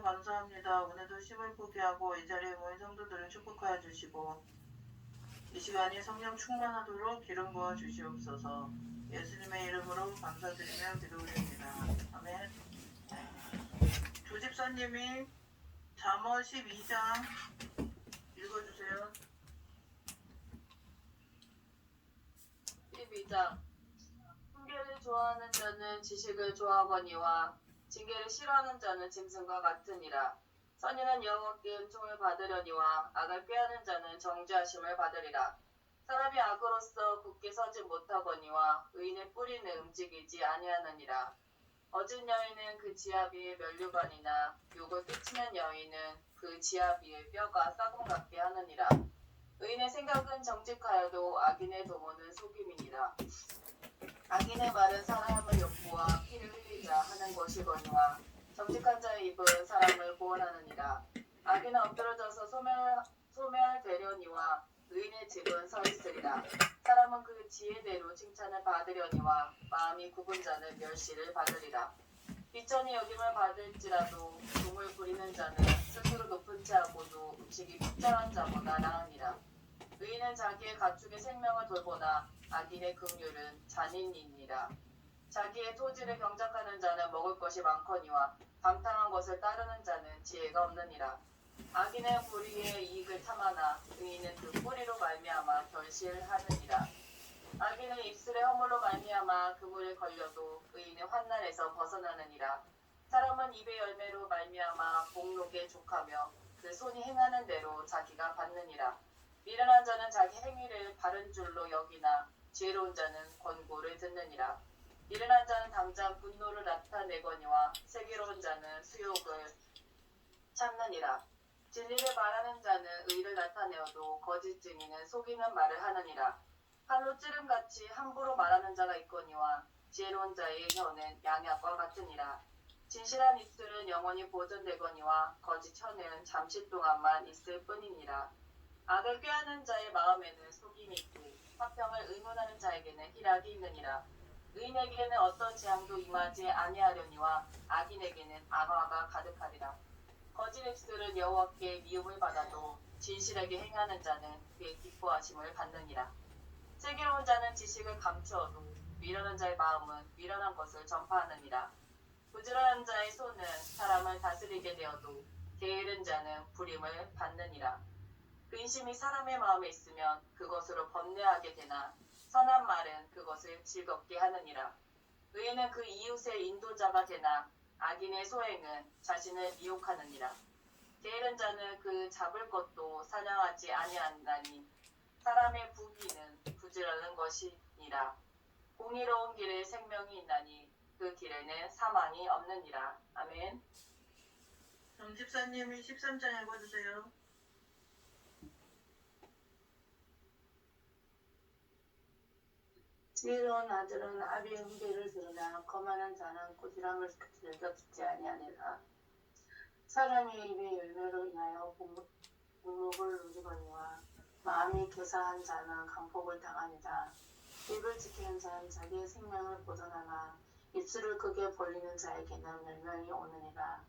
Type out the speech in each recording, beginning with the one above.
감사합니다. 오늘도 심을 포기하고 이 자리에 모인 성도들을 축복하여 주시고 이 시간이 성령 충만하도록 기름 부어 주시옵소서. 예수님의 이름으로 감사드리며 기도 올립니다. 아멘. 조집사님이 잠언 12장 읽어주세요. 12장 훈계를 좋아하는 자는 지식을 좋아하거니와 징계를 싫어하는 자는 짐승과 같으니라. 선인은 여호와께 은총을 받으려니와 악을 꾀하는 자는 정죄하심을 받으리라. 사람이 악으로서 굳게 서지 못하거니와 의인의 뿌리는 움직이지 아니하느니라. 어진 여인은 그 지압 위에 면류관이나 욕을 끼치는 여인은 그 지압 위에 뼈가 싸금 같게 하느니라. 의인의 생각은 정직하여도 악인의 도모는 속임이니라. 악인의 말은 사람을 욕보아 피를 흘리자 하는 것이거니와 정직한 자의 입은 사람을 구원하느니라. 악인은 엎드러져서 소멸되려니와 의인의 집은 서 있으리라. 사람은 그 지혜대로 칭찬을 받으려니와 마음이 굽은 자는 멸시를 받으리라. 비천이 여김을 받을지라도 종을 부리는 자는 스스로 높은 채하고도 음식이 풍성한 자보다 나으니라. 의인은 자기의 가축의 생명을 돌보나 악인의 긍휼은 잔인이니라. 자기의 토지를 경작하는 자는 먹을 것이 많거니와 방탕한 것을 따르는 자는 지혜가 없느니라. 악인은 불의의 이익을 탐하나 의인은 그 뿌리로 말미암아 결실하느니라. 악인은 입술의 허물로 말미암아 그물에 걸려도 의인은 환난에서 벗어나느니라. 사람은 입의 열매로 말미암아 복록에 족하며 그 손이 행하는 대로 자기가 받느니라. 미련한 자는 자기 행위를 바른 줄로 여기나 지혜로운 자는 권고를 듣느니라. 미련한 자는 당장 분노를 나타내거니와 슬기로운 자는 수욕을 참느니라. 진리를 말하는 자는 의를 나타내어도 거짓 증인은 속이는 말을 하느니라. 칼로 찌름같이 함부로 말하는 자가 있거니와 지혜로운 자의 혀는 양약과 같으니라. 진실한 입술은 영원히 보존되거니와 거짓 혀는 잠시 동안만 있을 뿐이니라. 악을 꾀하는 자의 마음에는 속임이 있고 화평을 의논하는 자에게는 희락이 있느니라. 의인에게는 어떤 재앙도 임하지 아니하려니와 악인에게는 안화가 가득하리라. 거짓 입술은 여호와께 미움을 받아도 진실하게 행하는 자는 그의 기뻐하심을 받느니라. 슬기로운 자는 지식을 감추어도 미련한 자의 마음은 미련한 것을 전파하느니라. 부지런한 자의 손은 사람을 다스리게 되어도 게으른 자는 부림을 받느니라. 근심이 사람의 마음에 있으면 그것으로 번뇌하게 되나 선한 말은 그것을 즐겁게 하느니라. 의인은 그 이웃의 인도자가 되나 악인의 소행은 자신을 미혹하느니라. 게으른 자는 그 잡을 것도 사냥하지 아니한다니 사람의 부귀는 부지런한 것이니라. 공의로운 길에 생명이 있나니 그 길에는 사망이 없느니라. 아멘. 정집사님이 13장 읽어주세요. 지혜로운 아들은 아비의 훈계를 들으나 거만한 자는 꾸지람을 즐겨 듣지 아니하니라. 사람의 입의 열매로 인하여 복록을 누리거니와 마음이 교사한 자는 강폭을 당하니라. 입을 지키는 자는 자기의 생명을 보존하나 입술을 크게 벌리는 자에게는 멸망이 오느니라.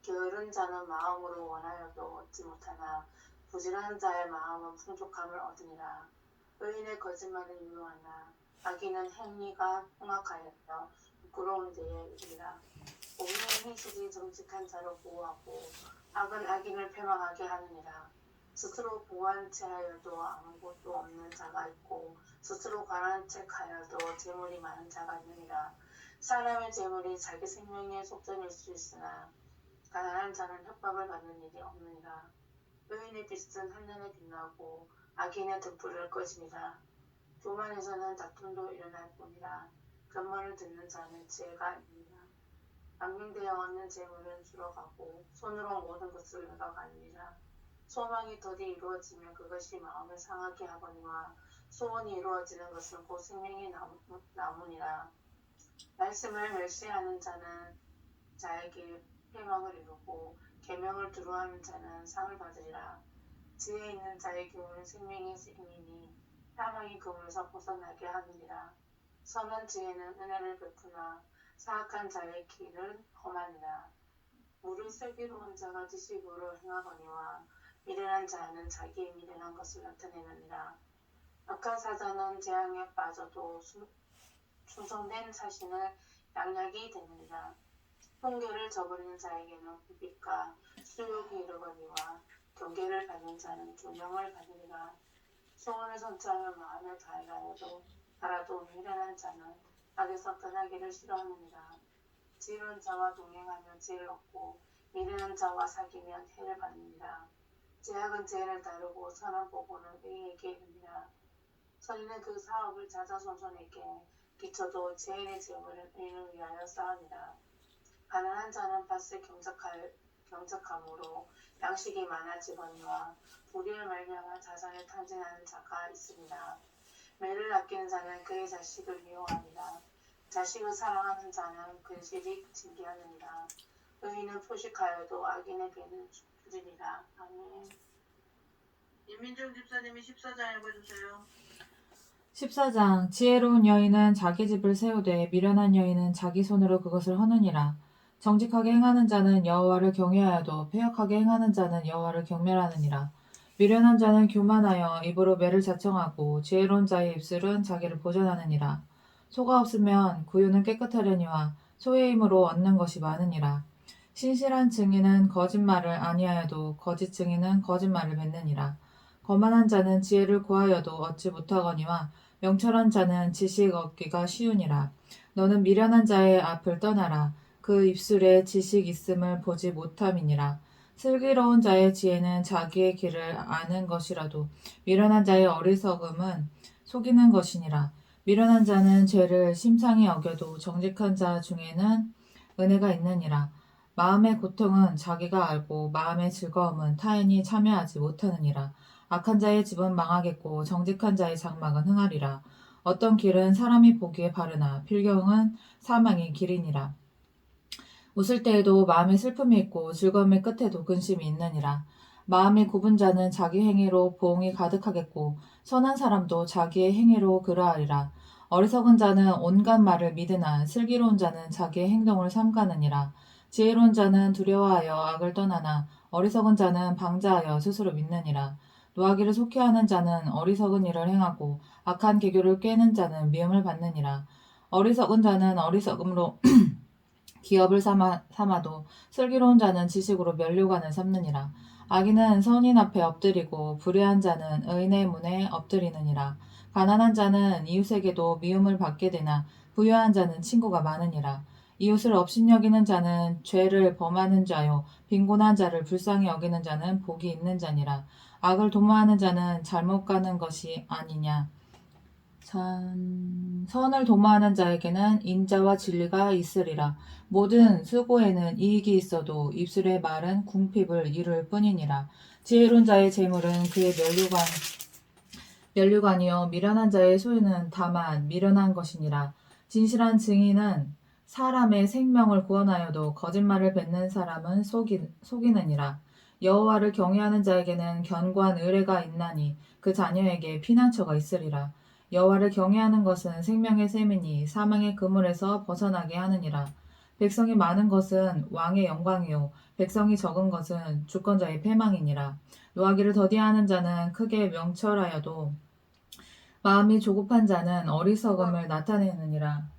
게으른 자는 마음으로 원하여도 얻지 못하나 부지런한 자의 마음은 풍족함을 얻으니라. 의인의 거짓말은 유효하나 악인은 행위가 흉악하여서 부끄러운 데에 이르리라. 옥리의 행실이 정직한 자를 보호하고 악은 악인을 패망하게 하느니라. 스스로 공한 채하여도 아무것도 없는 자가 있고 스스로 가난한 척하여도 재물이 많은 자가 있느니라. 사람의 재물이 자기 생명의 속전일 수 있으나 가난한 자는 협박을 받는 일이 없느니라. 의인의 빛은 한눈에 빛나고 악인의 등불을 꺼집니다. 교만에서는 다툼도 일어날 뿐이라. 견문을 듣는 자는 지혜가 있느니라. 악명되어 얻는 재물은 줄어가고 손으로 모든 것을 얻어가느니라. 소망이 더디 이루어지면 그것이 마음을 상하게 하거니와 소원이 이루어지는 것은 곧 생명이 나무니라. 말씀을 멸시하는 자는 자에게 패망을 이루고 계명을 두려워하는 자는 상을 받으리라. 지혜 있는 자의 교훈은 생명의 셈이니 사망이 그물에서 벗어나게 하느니라. 선한 지혜는 은혜를 베푸나 사악한 자의 길은 험하니라. 무릇 오히려 슬기로운 자가 지식으로 행하거니와 미련한 자는 자기의 미련한 것을 나타내느니라. 악한 사자는 재앙에 빠져도 충성된 사신을 양약이 되느니라. 훈계를 저버리는 자에게는 불빛과 수욕이 이르거니와 경계를 받는 자는 조명을 받으리라. 소원을 선처하며 마음을 달아도 미련한 자는 악에서 떠나기를 싫어하느니라. 지혜로운 자와 동행하면 지혜를 얻고 미련한 자와 사귀면 해를 받느니라. 죄악은 죄를 따르고 선한 보고는 의인에게 이르니라. 선인은 그 사업을 자자손손에게 비춰도 죄인의 재물은 의인을 위하여 쌓으니라. 가난한 자는 밭을 경작함으로 양식이 많아지거니와 불의를 말미암아 자산을 탕진하는 자가 있습니다. 매를 아끼는 자는 그의 자식을 미워하니라. 자식을 사랑하는 자는 근실이 징계하느니라. 의인은 포식하여도 악인에게는 주리니라. 아멘. 임민정 집사님이 14장 읽어주세요. 14장 지혜로운 여인은 자기 집을 세우되 미련한 여인은 자기 손으로 그것을 허느니라. 정직하게 행하는 자는 여호와를 경외하여도 패역하게 행하는 자는 여호와를 경멸하느니라. 미련한 자는 교만하여 입으로 매를 자청하고 지혜로운 자의 입술은 자기를 보전하느니라. 소가 없으면 구유는 깨끗하려니와 소의 힘으로 얻는 것이 많으니라. 신실한 증인은 거짓말을 아니하여도 거짓 증인은 거짓말을 맺느니라. 거만한 자는 지혜를 구하여도 얻지 못하거니와 명철한 자는 지식 얻기가 쉬우니라. 너는 미련한 자의 앞을 떠나라. 그 입술에 지식 있음을 보지 못함이니라. 슬기로운 자의 지혜는 자기의 길을 아는 것이라도 미련한 자의 어리석음은 속이는 것이니라. 미련한 자는 죄를 심상히 여겨도 정직한 자 중에는 은혜가 있느니라. 마음의 고통은 자기가 알고 마음의 즐거움은 타인이 참여하지 못하느니라. 악한 자의 집은 망하겠고 정직한 자의 장막은 흥하리라. 어떤 길은 사람이 보기에 바르나 필경은 사망의 길이니라. 웃을 때에도 마음에 슬픔이 있고 즐거움의 끝에도 근심이 있느니라. 마음이 굽은 자는 자기 행위로 보응이 가득하겠고 선한 사람도 자기의 행위로 그러하리라. 어리석은 자는 온갖 말을 믿으나 슬기로운 자는 자기의 행동을 삼가느니라. 지혜로운 자는 두려워하여 악을 떠나나 어리석은 자는 방자하여 스스로 믿느니라. 노하기를 속회하는 자는 어리석은 일을 행하고 악한 계교를 꾀는 자는 미움을 받느니라. 어리석은 자는 어리석음으로 기업을 삼아도 슬기로운 자는 지식으로 면류관을 삼느니라. 악인은 선인 앞에 엎드리고 불의한 자는 의인의 문에 엎드리느니라. 가난한 자는 이웃에게도 미움을 받게 되나 부유한 자는 친구가 많으니라. 이웃을 업신여기는 자는 죄를 범하는 자요 빈곤한 자를 불쌍히 여기는 자는 복이 있는 자니라. 악을 도모하는 자는 잘못 가는 것이 아니냐. 선을 도모하는 자에게는 인자와 진리가 있으리라. 모든 수고에는 이익이 있어도 입술의 말은 궁핍을 이룰 뿐이니라. 지혜로운 자의 재물은 그의 면류관이요 미련한 자의 소유는 다만 미련한 것이니라. 진실한 증인은 사람의 생명을 구원하여도 거짓말을 뱉는 사람은 속이느니라. 여호와를 경외하는 자에게는 견고한 의뢰가 있나니 그 자녀에게 피난처가 있으리라. 여호와를 경외하는 것은 생명의 셈이니 사망의 그물에서 벗어나게 하느니라. 백성이 많은 것은 왕의 영광이요 백성이 적은 것은 주권자의 패망이니라. 노하기를 더디하는 자는 크게 명철하여도 마음이 조급한 자는 어리석음을 나타내느니라.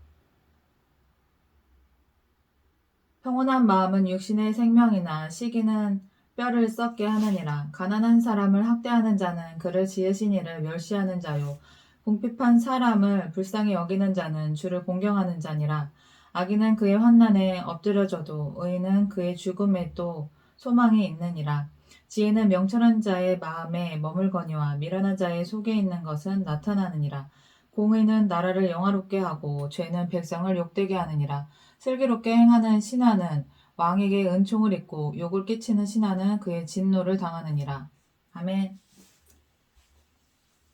평온한 마음은 육신의 생명이나 시기는 뼈를 썩게 하느니라. 가난한 사람을 학대하는 자는 그를 지으신 이를 멸시하는 자요 궁핍한 사람을 불쌍히 여기는 자는 주를 공경하는 자니라. 악인은 그의 환난에 엎드려져도 의인은 그의 죽음에 또 소망이 있느니라. 지혜는 명철한 자의 마음에 머물거니와 미련한 자의 속에 있는 것은 나타나느니라. 공의는 나라를 영화롭게 하고 죄는 백성을 욕되게 하느니라. 슬기롭게 행하는 신하는 왕에게 은총을 입고 욕을 끼치는 신하는 그의 진노를 당하느니라. 아멘.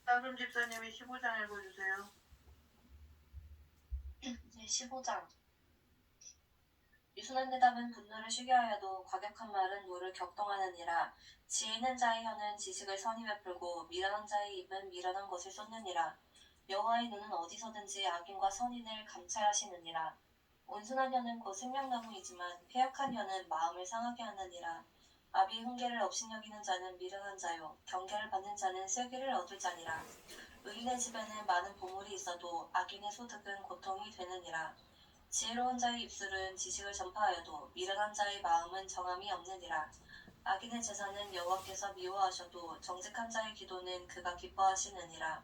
따금 집사님이 15장 읽어주세요. 네, 15장. 유순한 대답은 분노를 쉬게 하여도 과격한 말은 물을 격동하느니라. 지혜 있는 자의 혀는 지식을 선히 베풀고 미련한 자의 입은 미련한 것을 쏟느니라. 여호와의 눈은 어디서든지 악인과 선인을 감찰하시느니라. 온순한 혀는 곧 생명나무이지만 패역한 혀는 마음을 상하게 하느니라. 아비 훈계를 업신여기는 자는 미련한 자요 경계를 받는 자는 슬기를 얻을 자니라. 의인의 집에는 많은 보물이 있어도 악인의 소득은 고통이 되느니라. 지혜로운 자의 입술은 지식을 전파하여도 미련한 자의 마음은 정함이 없느니라. 악인의 제사는 여호와께서 미워하셔도 정직한 자의 기도는 그가 기뻐하시느니라.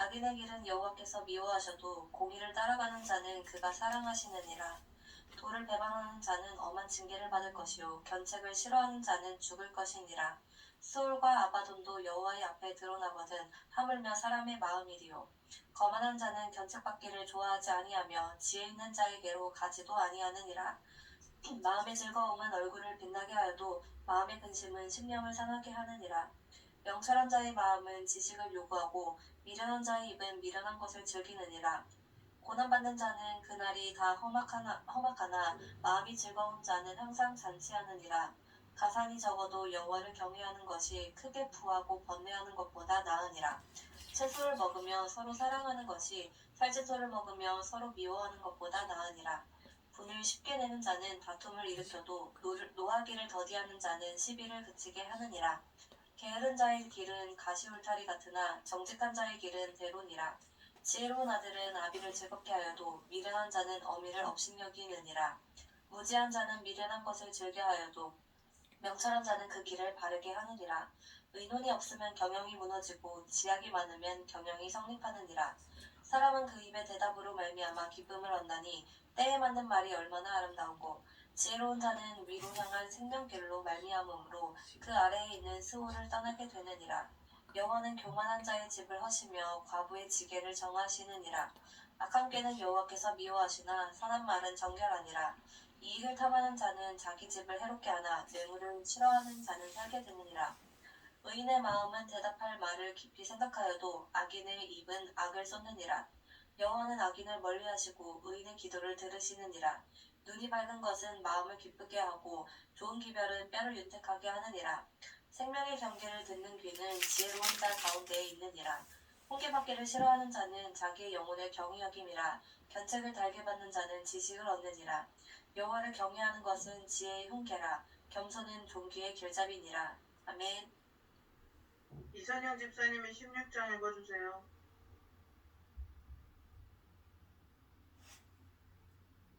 악인의 길은 여호와께서 미워하셔도 공의를 따라가는 자는 그가 사랑하시느니라. 도를 배반하는 자는 엄한 징계를 받을 것이요 견책을 싫어하는 자는 죽을 것이니라. 수올과 아바돈도 여호와의 앞에 드러나거든 하물며 사람의 마음이리요. 거만한 자는 견책받기를 좋아하지 아니하며 지혜 있는 자에게로 가지도 아니하느니라. 마음의 즐거움은 얼굴을 빛나게 하여도 마음의 근심은 심령을 상하게 하느니라. 명철한 자의 마음은 지식을 요구하고 미련한 자의 입은 미련한 것을 즐기느니라. 고난받는 자는 그날이 다 험악하나 마음이 즐거운 자는 항상 잔치하느니라. 가산이 적어도 여호와를 경외하는 것이 크게 부하고 번뇌하는 것보다 나으니라. 채소를 먹으며 서로 사랑하는 것이 살채소를 먹으며 서로 미워하는 것보다 나으니라. 분을 쉽게 내는 자는 다툼을 일으켜도 노하기를 더디하는 자는 시비를 그치게 하느니라. 게으른 자의 길은 가시울타리 같으나 정직한 자의 길은 대로니라. 지혜로운 아들은 아비를 즐겁게 하여도 미련한 자는 어미를 업신여기느니라. 무지한 자는 미련한 것을 즐겨하여도 명철한 자는 그 길을 바르게 하느니라. 의논이 없으면 경영이 무너지고 지약이 많으면 경영이 성립하느니라. 사람은 그 입의 대답으로 말미암아 기쁨을 얻나니 때에 맞는 말이 얼마나 아름다우고 지혜로운 자는 위로 향한 생명길로 말미암음으로 그 아래에 있는 스올을 떠나게 되느니라. 여호와는 교만한 자의 집을 허시며 과부의 지게를 정하시느니라. 악한 꾀는 여호와께서 미워하시나 선한 말은 정결하니라. 이익을 탐하는 자는 자기 집을 해롭게 하나 뇌물을 싫어하는 자는 살게 되느니라. 의인의 마음은 대답할 말을 깊이 생각하여도 악인의 입은 악을 쏟느니라. 여호와는 악인을 멀리하시고 의인의 기도를 들으시느니라. 눈이 밝은 것은 마음을 기쁘게 하고 좋은 기별은 뼈를 윤택하게 하느니라. 생명의 경계를 듣는 귀는 지혜로운 자 가운데에 있느니라. 훈계받기를 싫어하는 자는 자기의 영혼을 경히 여김이라. 견책을 달게 받는 자는 지식을 얻느니라. 여호와를 경외하는 것은 지혜의 훈계라. 겸손은 존귀의 길잡이니라. 아멘. 이선영 집사님이 16장 읽어주세요.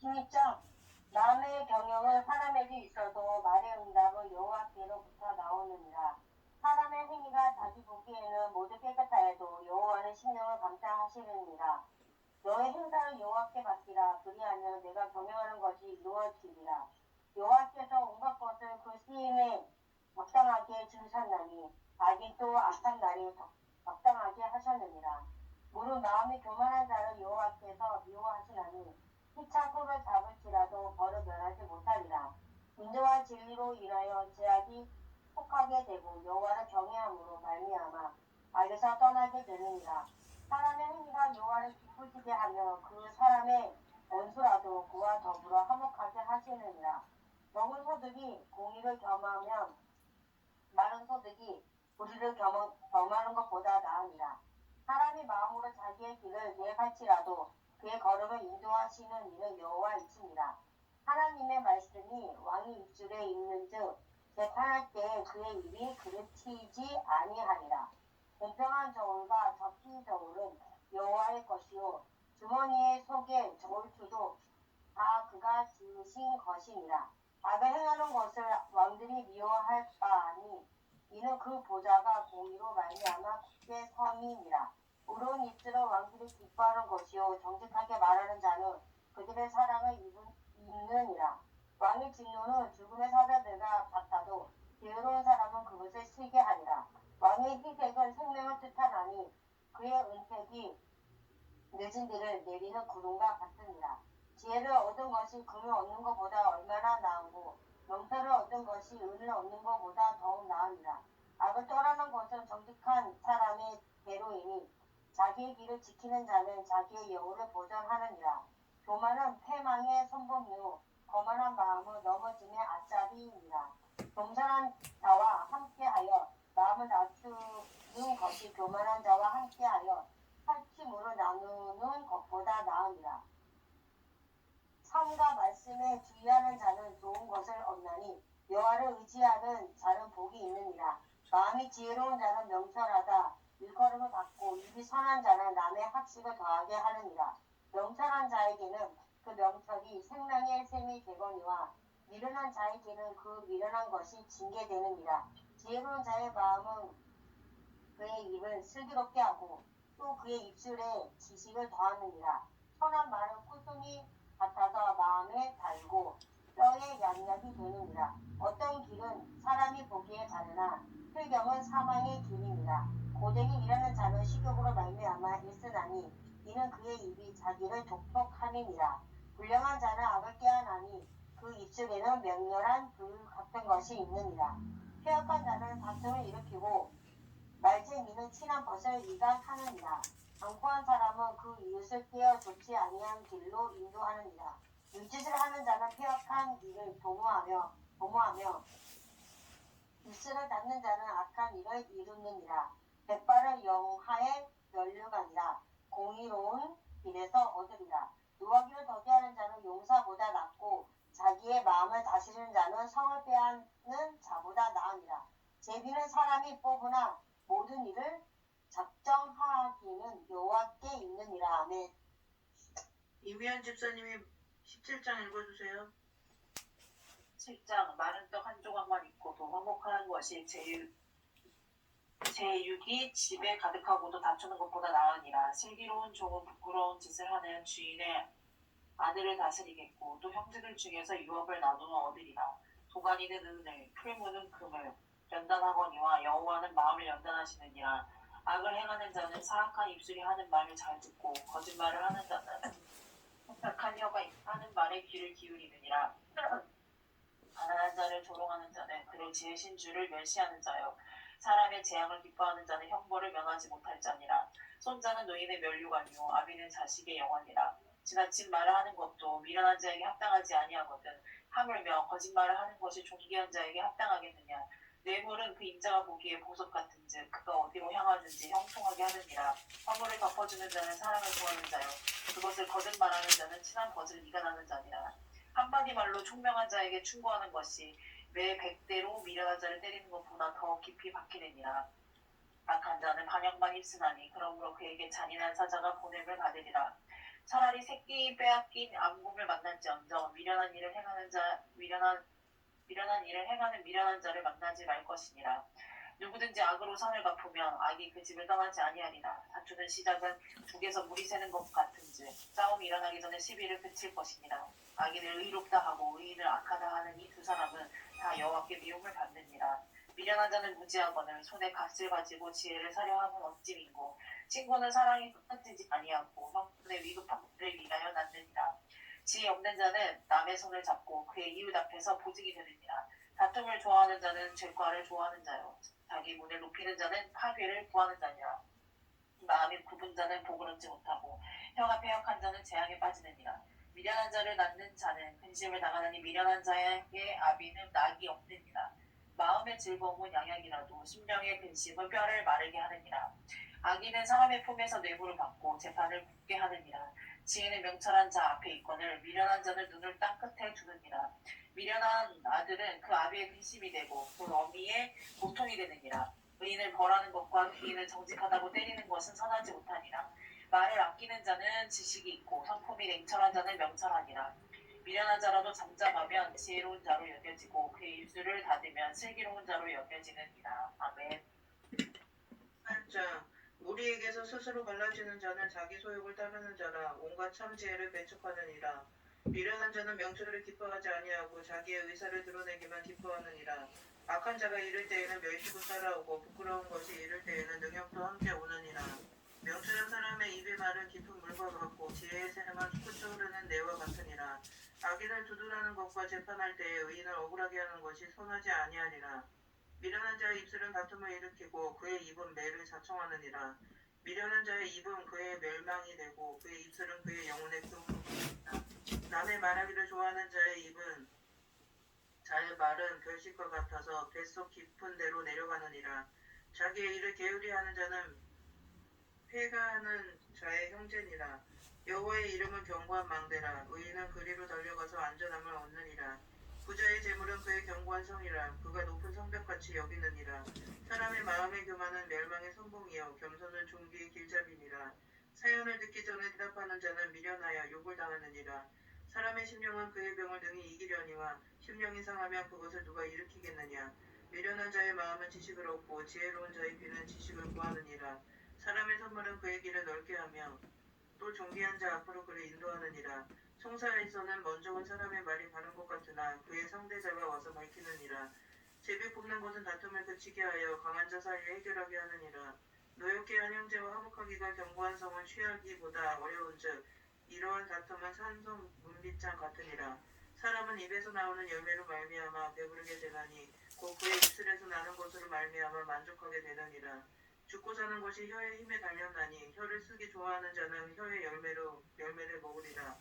16장 남의 경영은 사람에게 있어도 말의 응답은 여호와께로부터 나오느니라. 사람의 행위가 자기 보기에는 모두 깨끗하여도 여호와는 심령을 감찰하시느니라. 너의 행사를 여호와께 맡기라. 그리하면 내가 경영하는 것이 이루어지리라. 여호와께서 온갖 것을 그 쓰임에 적당하게 주셨나니 악인도 악한 날에 적당하게 하셨느니라. 무릇 마음이 교만한 자를 여호와께서 미워하시나니 피차 손을 잡을지라도 벌을 면하지 못하리라. 인자와 진리로 인하여 제약이 속하게 되고 여호와를 경외함으로 말미암아 악에서 떠나게 되느니라. 사람의 행위가 여호와를 기쁘시게 하며 그 사람의 원수라도 그와 더불어 화목하게 하시느니라. 적은 소득이 공의를 겸하면 많은 소득이 불의를 겸하는 것보다 나으니라. 사람이 마음으로 자기의 길을 계획할지라도 그의 걸음을 인도하시는 이는 여호와이시니라. 하나님의 말씀이 왕의 입술에 있는즉 재판할 때에 그의 입이 그르치지 아니하리라. 공평한 저울과 접힌 저울은 여호와의 것이요 주머니의 속에 저울추도 다 그가 지으신 것이니라. 악을 행하는 것을 왕들이 미워할 바아니 이는 그 보좌가 공의로 말미암아 굳게 섬이니라. 의로운 입술은 왕들이 기뻐하는 것이요 정직하게 말하는 자는 그들의 사랑을 입느니라. 왕의 진노는 죽음의 사자들과 같아도 지혜로운 사람은 그것을 슬게 하리라. 왕의 희색은 생명을 뜻하나니 그의 은택이 늦은 뒤를 내리는 구름과 같으니라. 지혜를 얻은 것이 금을 얻는 것보다 얼마나 나으고 명철을 얻은 것이 은을 얻는 것보다 더욱 나으니라. 악을 떠나는 것은 정직한 사람의 대로이니 자기의 길을 지키는 자는 자기의 영혼을 보전하느니라. 교만은 패망의 선봉이요 거만한 마음은 넘어짐의 앞잡이니라. 겸손한 자와 함께하여 마음을 낮추는 것이 교만한 자와 함께하여 살침으로 나누는 것보다 나으니라. 함과 말씀에 주의하는 자는 좋은 것을 얻나니 여호와를 의지하는 자는 복이 있느니라. 마음이 지혜로운 자는 명철하다. 일컬음을 받고 입이 선한 자는 남의 학식을 더하게 하느니라. 명철한 자에게는 그 명철이 생명의 샘이 되거니와 미련한 자에게는 그 미련한 것이 징계되느니라. 지혜로운 자의 마음은 그의 입을 슬기롭게 하고 또 그의 입술에 지식을 더하느니라. 선한 말은 꿀송이 같아서 마음에 달고 뼈에 양약이 되느니라. 어떤 길은 사람이 보기에 바르나 필경은 사망의 길이니라. 고쟁이 일하는 자는 식욕으로 말미암아 애쓰나니 이는 그의 입이 자기를 독촉함이니라. 불량한 자는 악을 꾀하나니 그 입술에는 맹렬한 불 같은 것이 있느니라. 폐역한 자는 다툼을 일으키고 말쟁이는 친한 벗을 위각하느니라. 강포한 사람은 그 이웃을 떼어 좋지 아니한 길로 인도하느니라. 눈짓을 하는 자는 폐역한 일을 도모하며 입술을 닫는 자는 악한 일을 이루느니라. 백발을 영하에 면류가니라. 공의로운 길에서 얻으리라. 노하기를 더디하는 자는 용사보다 낫고 자기의 마음을 다스리는 자는 성을 빼앗는 자보다 나으니라. 제비는 사람이 뽑으나 모든 일을 작정하기는 여호와께 있느니라. 아멘. 이미연 집사님이 17장 읽어주세요. 7장 마른 떡 한 조각만 있고도 화목하는 것이 제6이 집에 가득하고도 다투는 것보다 나으니라. 슬기로운 종은 부끄러운 짓을 하는 주인의 아들을 다스리겠고 또 형제들 중에서 유업을 나누어 얻으리라. 도가니는 은을 풀무는 금을 연단하거니와 여호와는 마음을 연단하시느니라. 악을 행하는 자는 사악한 입술이 하는 말을 잘 듣고 거짓말을 하는 자는 착한 혀가 하는 말에 귀를 기울이느니라. 가난한 자를 조롱하는 자는 그를 지으신 주를 멸시하는 자요 사람의 재앙을 기뻐하는 자는 형벌을 면하지 못할 자니라. 손자는 노인의 면류관이요 아비는 자식의 영원이라. 지나친 말을 하는 것도 미련한 자에게 합당하지 아니하거든 하물며 거짓말을 하는 것이 존귀한 자에게 합당하겠느냐. 뇌물은 그 인자가 보기에 보석 같은즉 그가 어디로 향하든지 형통하게 하느니라. 화물을 덮어주는 자는 사랑을 구하는 자요 그것을 거듭말하는 자는 친한 벗을 이간하는 자니라. 한마디 말로 총명한 자에게 충고하는 것이 매 100대로 미련한 자를 때리는 것보다 더 깊이 박히느니라. 악한 자는 반역만 입쓰나니 그러므로 그에게 잔인한 사자가 보냄을 받으리라. 차라리 새끼 빼앗긴 암곰을 만날지언정 미련한 일을 행하는 미련한 자를 만나지 말 것이니라. 누구든지 악으로 선을 갚으면 악이 그 집을 떠나지 아니하리라. 다투는 시작은 북에서 물이 새는 것 같은즉 싸움이 일어나기 전에 시비를 그칠 것이니라. 악인을 의롭다 하고 의인을 악하다 하는 이 두 사람은 다 여호와께 미움을 받느니라. 미련한 자는 무지하거늘 손에 갓을 가지고 지혜를 사려 함은 어찌민고 친구는 사랑이 끊어지지 아니하고 형편의 위급한 그를 위하여 낳느니라. 지혜 없는 자는 남의 손을 잡고 그의 이웃 앞에서 보직이 되느니라. 다툼을 좋아하는 자는 죄과를 좋아하는 자요 자기 문을 높이는 자는 파괴를 구하는 자니라. 마음이 굽은 자는 복을 얻지 못하고 혀가 패역한 자는 재앙에 빠지느니라. 미련한 자를 낳는 자는 근심을 당하느니 미련한 자에게 아비는 낙이 없느니라. 마음의 즐거움은 양약이라도 심령의 근심은 뼈를 마르게 하느니라. 악인은 사람의 품에서 뇌물을 받고 재판을 굳게 하느니라. 지혜는 명철한 자 앞에 있거늘 미련한 자는 눈을 땅 끝에 두느니라. 미련한 아들은 그 아비의 근심이 되고 그 어미의 고통이 되느니라. 의인을 벌하는 것과 귀인을 정직하다고 때리는 것은 선하지 못하니라. 말을 아끼는 자는 지식이 있고 성품이 냉철한 자는 명철하니라. 미련한 자라도 잠잠하면 지혜로운 자로 여겨지고 그의 입술을 닫으면 슬기로운 자로 여겨지느니라. 아멘. 8장 우리에게서 스스로 갈라지는 자는 자기 소욕을 따르는 자라 온갖 참 지혜를 배척하느니라. 미련한 자는 명철을 기뻐하지 아니하고 자기의 의사를 드러내기만 기뻐하느니라. 악한 자가 이를 때에는 멸시고 따라오고 부끄러운 것이 이를 때에는 능욕도 함께 오느니라. 명철한 사람의 입의 말은 깊은 물과 같고 지혜의 샘은 솟구쳐 흐르는 내와 같으니라. 악인을 두둔하는 것과 재판할 때에 의인을 억울하게 하는 것이 선하지 아니하니라. 미련한 자의 입술은 다툼을 일으키고 그의 입은 매를 자청하느니라. 미련한 자의 입은 그의 멸망이 되고 그의 입술은 그의 영혼의 끄부름이니라. 남의 말하기를 좋아하는 자의 말은 별식과 같아서 뱃속 깊은 데로 내려가느니라. 자기의 일을 게으리하는 자는 회가하는 자의 형제니라. 여호와의 이름은 견고한 망대라. 의인은 그리로 달려가서 안전함을 얻느니라. 부자의 재물은 그의 견고한 성이라. 그가 높은 성벽같이 여기느니라. 사람의 마음의 교만은 멸망의 선봉이요 겸손은 종기의 길잡이니라. 사연을 듣기 전에 대답하는 자는 미련하여 욕을 당하느니라. 사람의 심령은 그의 병을 능히 이기려니와 심령이 상하면 그것을 누가 일으키겠느냐. 미련한 자의 마음은 지식을 얻고 지혜로운 자의 귀는 지식을 구하느니라. 사람의 선물은 그의 길을 넓게 하며 또 존귀한 자 앞으로 그를 인도하느니라. 송사에서는 먼저 온 사람의 말이 바른 것 같으나 그의 상대자가 와서 밝히느니라. 제비 뽑는 것은 다툼을 그치게 하여 강한 자 사이에 해결하게 하느니라. 노엽게 한 형제와 화목하기가 견고한 성을 취하기보다 어려운즉 이러한 다툼은 산성 문빗장 같으니라. 사람은 입에서 나오는 열매로 말미암아 배부르게 되나니 곧 그의 입술에서 나는 것으로 말미암아 만족하게 되느니라. 죽고 사는 것이 혀의 힘에 달렸나니 혀를 쓰기 좋아하는 자는 혀의 열매를 먹으리라.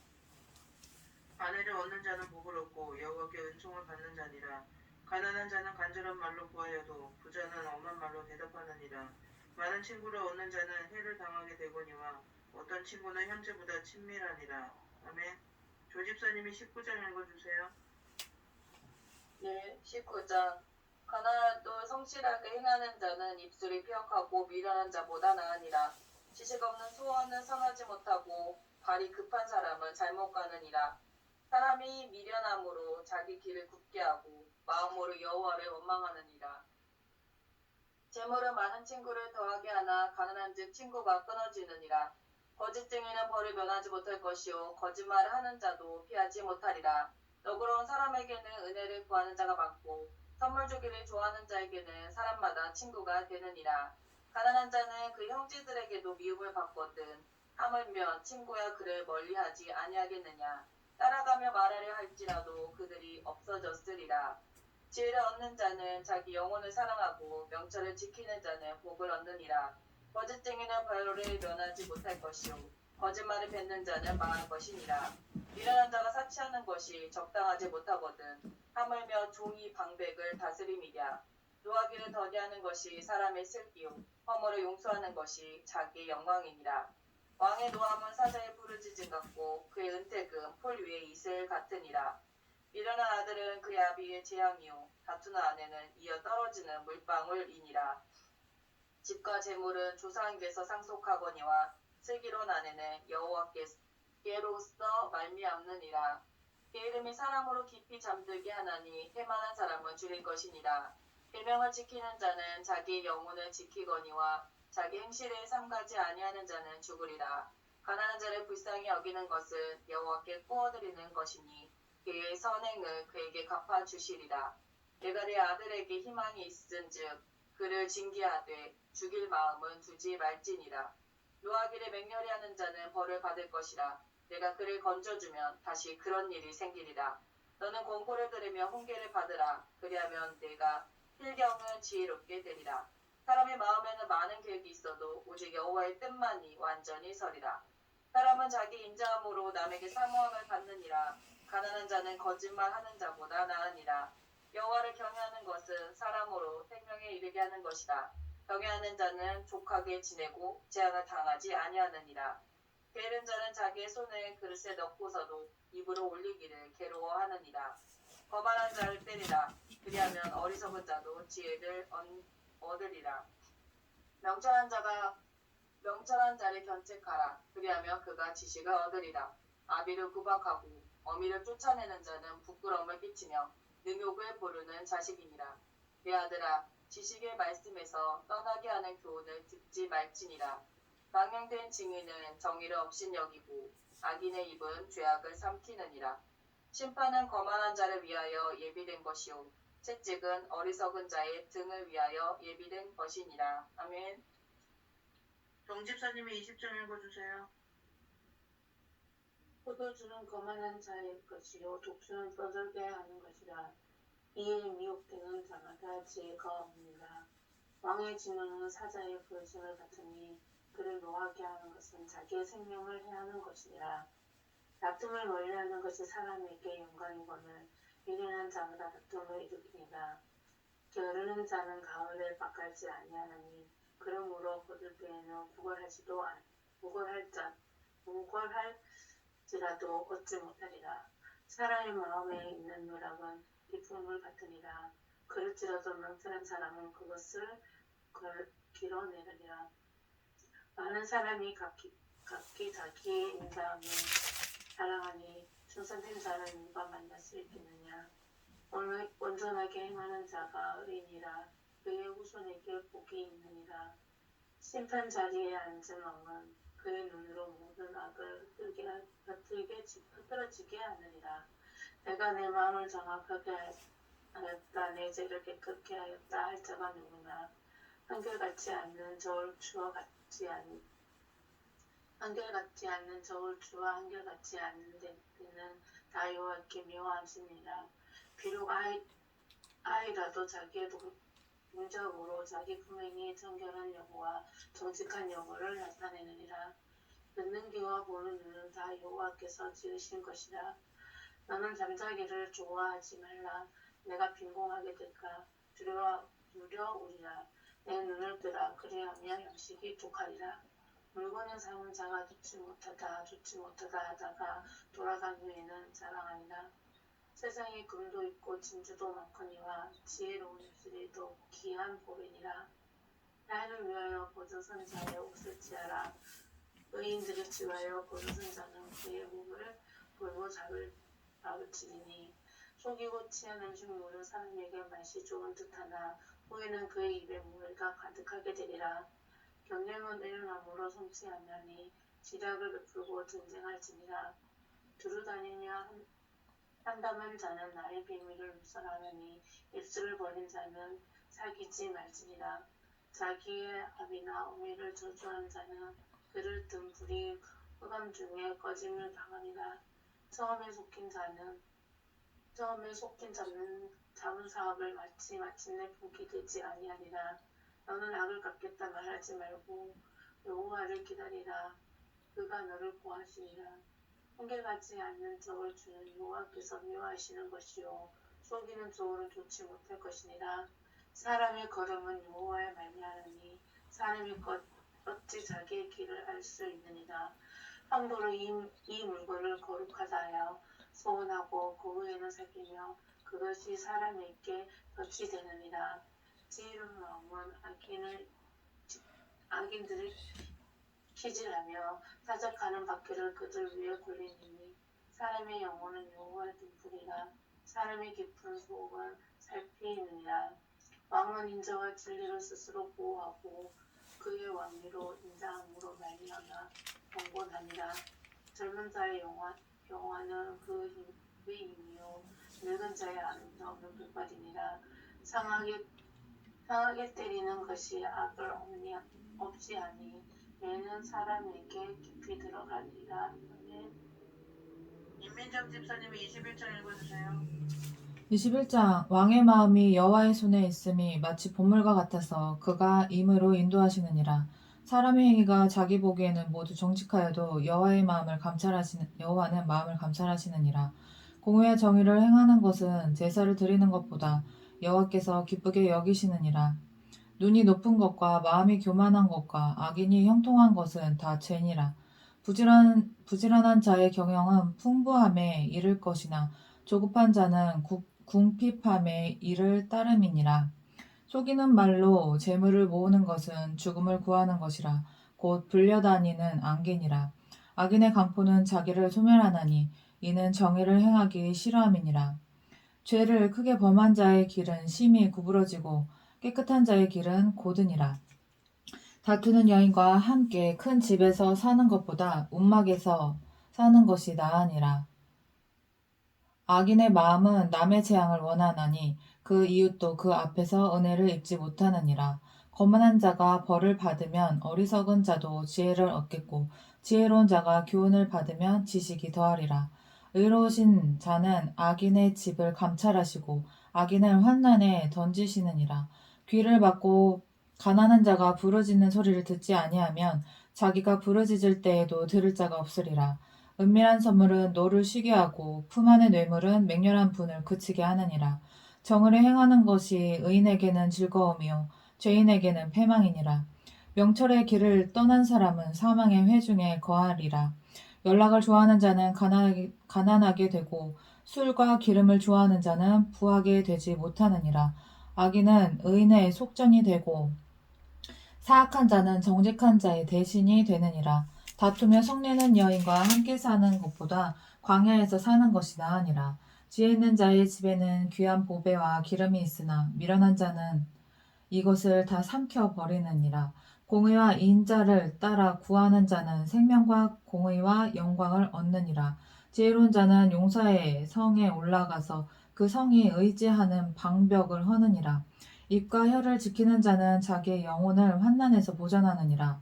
아내를 얻는 자는 복을 얻고 여호와께 은총을 받는 자니라. 가난한 자는 간절한 말로 구하여도 부자는 엄한 말로 대답하느니라. 많은 친구를 얻는 자는 해를 당하게 되거니와 어떤 친구는 형제보다 친밀하니라. 아멘. 조집사님이 19장 읽어주세요. 네, 19장. 가난하도 성실하게 행하는 자는 입술이 피역하고 미련한 자보다 나으니라. 지식 없는 소원은 선하지 못하고 발이 급한 사람은 잘못 가느니라. 사람이 미련함으로 자기 길을 굽게 하고 마음으로 여호와를 원망하느니라. 재물은 많은 친구를 더하게 하나 가난한즉 친구가 끊어지느니라. 거짓쟁이는 벌을 면하지 못할 것이요 거짓말을 하는 자도 피하지 못하리라. 너그러운 사람에게는 은혜를 구하는 자가 많고 선물 주기를 좋아하는 자에게는 사람마다 친구가 되느니라. 가난한 자는 그 형제들에게도 미움을 받거든 하물며 친구야 그를 멀리하지 아니하겠느냐. 따라가며 말하려 할지라도 그들이 없어졌으리라. 지혜를 얻는 자는 자기 영혼을 사랑하고 명철을 지키는 자는 복을 얻느니라. 거짓쟁이는 벌을 면하지 못할 것이요 거짓말을 뱉는 자는 망할 것이니라. 미련한 자가 사치하는 것이 적당하지 못하거든 하물며 종이 방백을 다스림이랴. 노하기를 더디하는 것이 사람의 슬기요 허물을 용서하는 것이 자기의 영광이니라. 왕의 노함은 사자의 부르짖음 같고 그의 은택은 풀 위의 이슬 같으니라. 미련한 아들은 그의 아비의 재앙이요 다투는 아내는 이어 떨어지는 물방울이니라. 집과 재물은 조상에게서 상속하거니와 슬기로운 아내는 여호와께로서 말미암느니라. 게으름이 사람으로 깊이 잠들게 하나니 해만한 사람은 줄일 것이니라. 계명을 지키는 자는 자기 영혼을 지키거니와 자기 행실에 삼가지 아니하는 자는 죽으리라. 가난한 자를 불쌍히 여기는 것은 여호와께 구워드리는 것이니 그의 선행을 그에게 갚아주시리라. 내가 내 아들에게 희망이 있은즉 그를 징계하되 죽일 마음은 두지 말지니라. 노하기를 맹렬히 하는 자는 벌을 받을 것이라. 내가 그를 건져주면 다시 그런 일이 생기리라. 너는 권고를 들으며 훈계를 받으라. 그리하면 내가 필경을 지혜롭게 되리라. 사람의 마음에는 많은 계획이 있어도 오직 여호와의 뜻만이 완전히 서리라. 사람은 자기 인자함으로 남에게 사모함을 받느니라. 가난한 자는 거짓말하는 자보다 나으니라. 여호와를 경외하는 것은 사람으로 생명에 이르게 하는 것이다. 경외하는 자는 족하게 지내고 재앙을 당하지 아니하느니라. 게으른 자는 자기의 손을 그릇에 넣고서도 입으로 올리기를 괴로워하느니라. 거만한 자를 때리라. 그리하면 어리석은 자도 지혜를 얻으리라. 명철한 자를 견책하라. 그리하면 그가 지식을 얻으리라. 아비를 구박하고 어미를 쫓아내는 자는 부끄러움을 끼치며 능욕을 부르는 자식이니라. 내 아들아, 지식의 말씀에서 떠나게 하는 교훈을 듣지 말지니라. 망령된 증인은 정의를 업신여기고 악인의 입은 죄악을 삼키느니라. 심판은 거만한 자를 위하여 예비된 것이요 채찍은 어리석은 자의 등을 위하여 예비된 것이니라. 아멘. 정집사님이 20장 읽어주세요. 포도주는 거만한 자의 것이요 독주는 떠들게 하는 것이라. 이에 미혹되는 자마다 지혜가 없느니라. 왕의 진노는 사자의 부르심을 같으니 그를 노하게 하는 것은 자기의 생명을 해하는 것이니라. 다툼을 멀리하는 것이 사람에게 영광이거늘 미련한 자마다 다툼을 일으키니라. 게으르는 자는 가을을 바깔지 아니하나니 그러므로 거들 때에는 구걸할 동걸할지라도 얻지 못하리라. 사람의 마음에 있는 노력은 깊은 물 같으니라. 그럴지라도 맹세한 사람은 그것을 길어내리라. 많은 사람이 각기 자기의 인자함을 자랑하니 충성된 자는 누가 만날 수 있겠느냐. 온전하게 행하는 자가 의인이라. 그의 후손에게 복이 있느니라. 심판 자리에 앉은 왕은 그의 눈으로 모든 악을 흐트러지게 하느니라. 내가 내 마음을 정확하게 하였다. 내 죄를 깨끗게 하였다 할 자가 누구나. 한결같지 않는 저울 주와 한결같지 않는 데는 다 여호와께 묘하시니라. 비록 아이라도 자기의 동작으로 자기 품행이 정결한 여호와 정직한 여호를 나타내느니라. 듣는 귀와 보는 눈은 다 여호와께서 지으신 것이라. 너는 잠자기를 좋아하지 말라. 내가 빈공하게 될까 두려우리라. 내 눈을 뜨라. 그리하면 양식이 족하리라. 물건을 사는 자가 좋지 못하다 하다가 돌아간 후에는 자랑하리라. 세상에 금도 있고 진주도 많거니와 지혜로운 입술이 더 귀한 보배니라. 나를 위하여 보조선 자의 옷을 지하라. 의인들을 지하여 보조선 자는 그의 몸을 돌고 잡을지니. 속이고 취한 음식물은 사람에게 맛이 좋은 듯하나 후에는 그의 입에 무리가 가득하게 되리라. 경쟁은 일어남으로 성취하나니 지략을 베풀고 전쟁할지니라. 두루다니며 한담한 자는 나의 비밀을 누설하느니 입술을 벌린 자는 사귀지 말지니라. 자기의 아비나 어미를 저주한 자는 그를 든 불이 흑암 중에 꺼짐을 당하니라. 처음에 속힌 자는 잡은 사업을 마침내 복이 되지 아니하니라. 너는 악을 갚겠다 말하지 말고 여호와를 기다리라. 그가 너를 구하시리라. 한결같지 않는 저울 주는 여호와께서 묘하시는 것이요 속이는 저울은 좋지 못할 것이니라. 사람의 걸음은 여호와에 말미암으니 사람이 어찌 자기의 길을 알 수 있느니라. 함부로 이 물건을 거룩하다 하여 소원하고 그 후에는 살피며 그것이 사람에게 덫이 되느니라. 지혜로운 마음은 악인들을 키질하며 사적하는 바퀴를 그들 위에 굴리니 사람의 영혼은 여호와의 등불이라. 사람의 깊은 속은 살피느니라. 왕은 인자와 진리를 스스로 보호하고 그의 왕위로 인자함으로 말미암아 경건하니라. 젊은 자의 영화는 그 힘이요 늙은 자의 아름다움은 불발이니라. 상하게 때리는 것이 악을 없지 하니 매는 사람에게 깊이 들어가리라. 임민정 집사님이 21장 읽어주세요. 21장 왕의 마음이 여호와의 손에 있음이 마치 보물과 같아서 그가 임으로 인도하시느니라. 사람의 행위가 자기 보기에는 모두 정직하여도 여호와는 마음을 감찰하시느니라. 공의와 정의를 행하는 것은 제사를 드리는 것보다 여호와께서 기쁘게 여기시느니라. 눈이 높은 것과 마음이 교만한 것과 악인이 형통한 것은 다 죄니라. 부지런한 자의 경영은 풍부함에 이를 것이나 조급한 자는 궁핍함에 이를 따름이니라. 속이는 말로 재물을 모으는 것은 죽음을 구하는 것이라. 곧 불려다니는 안개니라. 악인의 강포는 자기를 소멸하나니 이는 정의를 행하기 싫어함이니라. 죄를 크게 범한 자의 길은 심히 구부러지고 깨끗한 자의 길은 고드니라. 다투는 여인과 함께 큰 집에서 사는 것보다 움막에서 사는 것이 나으니라. 악인의 마음은 남의 재앙을 원하나니 그 이웃도 그 앞에서 은혜를 입지 못하느니라. 거만한 자가 벌을 받으면 어리석은 자도 지혜를 얻겠고 지혜로운 자가 교훈을 받으면 지식이 더하리라. 의로우신 자는 악인의 집을 감찰하시고 악인을 환난에 던지시느니라. 귀를 막고 가난한 자가 부르짖는 소리를 듣지 아니하면 자기가 부르짖을 때에도 들을 자가 없으리라. 은밀한 선물은 노를 쉬게 하고 품 안의 뇌물은 맹렬한 분을 그치게 하느니라. 정의를 행하는 것이 의인에게는 즐거움이요 죄인에게는 패망이니라. 명철의 길을 떠난 사람은 사망의 회중에 거하리라. 연락을 좋아하는 자는 가난하게 되고 술과 기름을 좋아하는 자는 부하게 되지 못하느니라. 악인은 의인의 속전이 되고 사악한 자는 정직한 자의 대신이 되느니라. 다투며 성내는 여인과 함께 사는 것보다 광야에서 사는 것이 나으니라. 지혜 있는 자의 집에는 귀한 보배와 기름이 있으나 미련한 자는 이것을 다 삼켜 버리느니라. 공의와 인자를 따라 구하는 자는 생명과 공의와 영광을 얻느니라. 지혜로운 자는 용사의 성에 올라가서 그 성이 의지하는 방벽을 허느니라. 입과 혀를 지키는 자는 자기의 영혼을 환난에서 보전하느니라.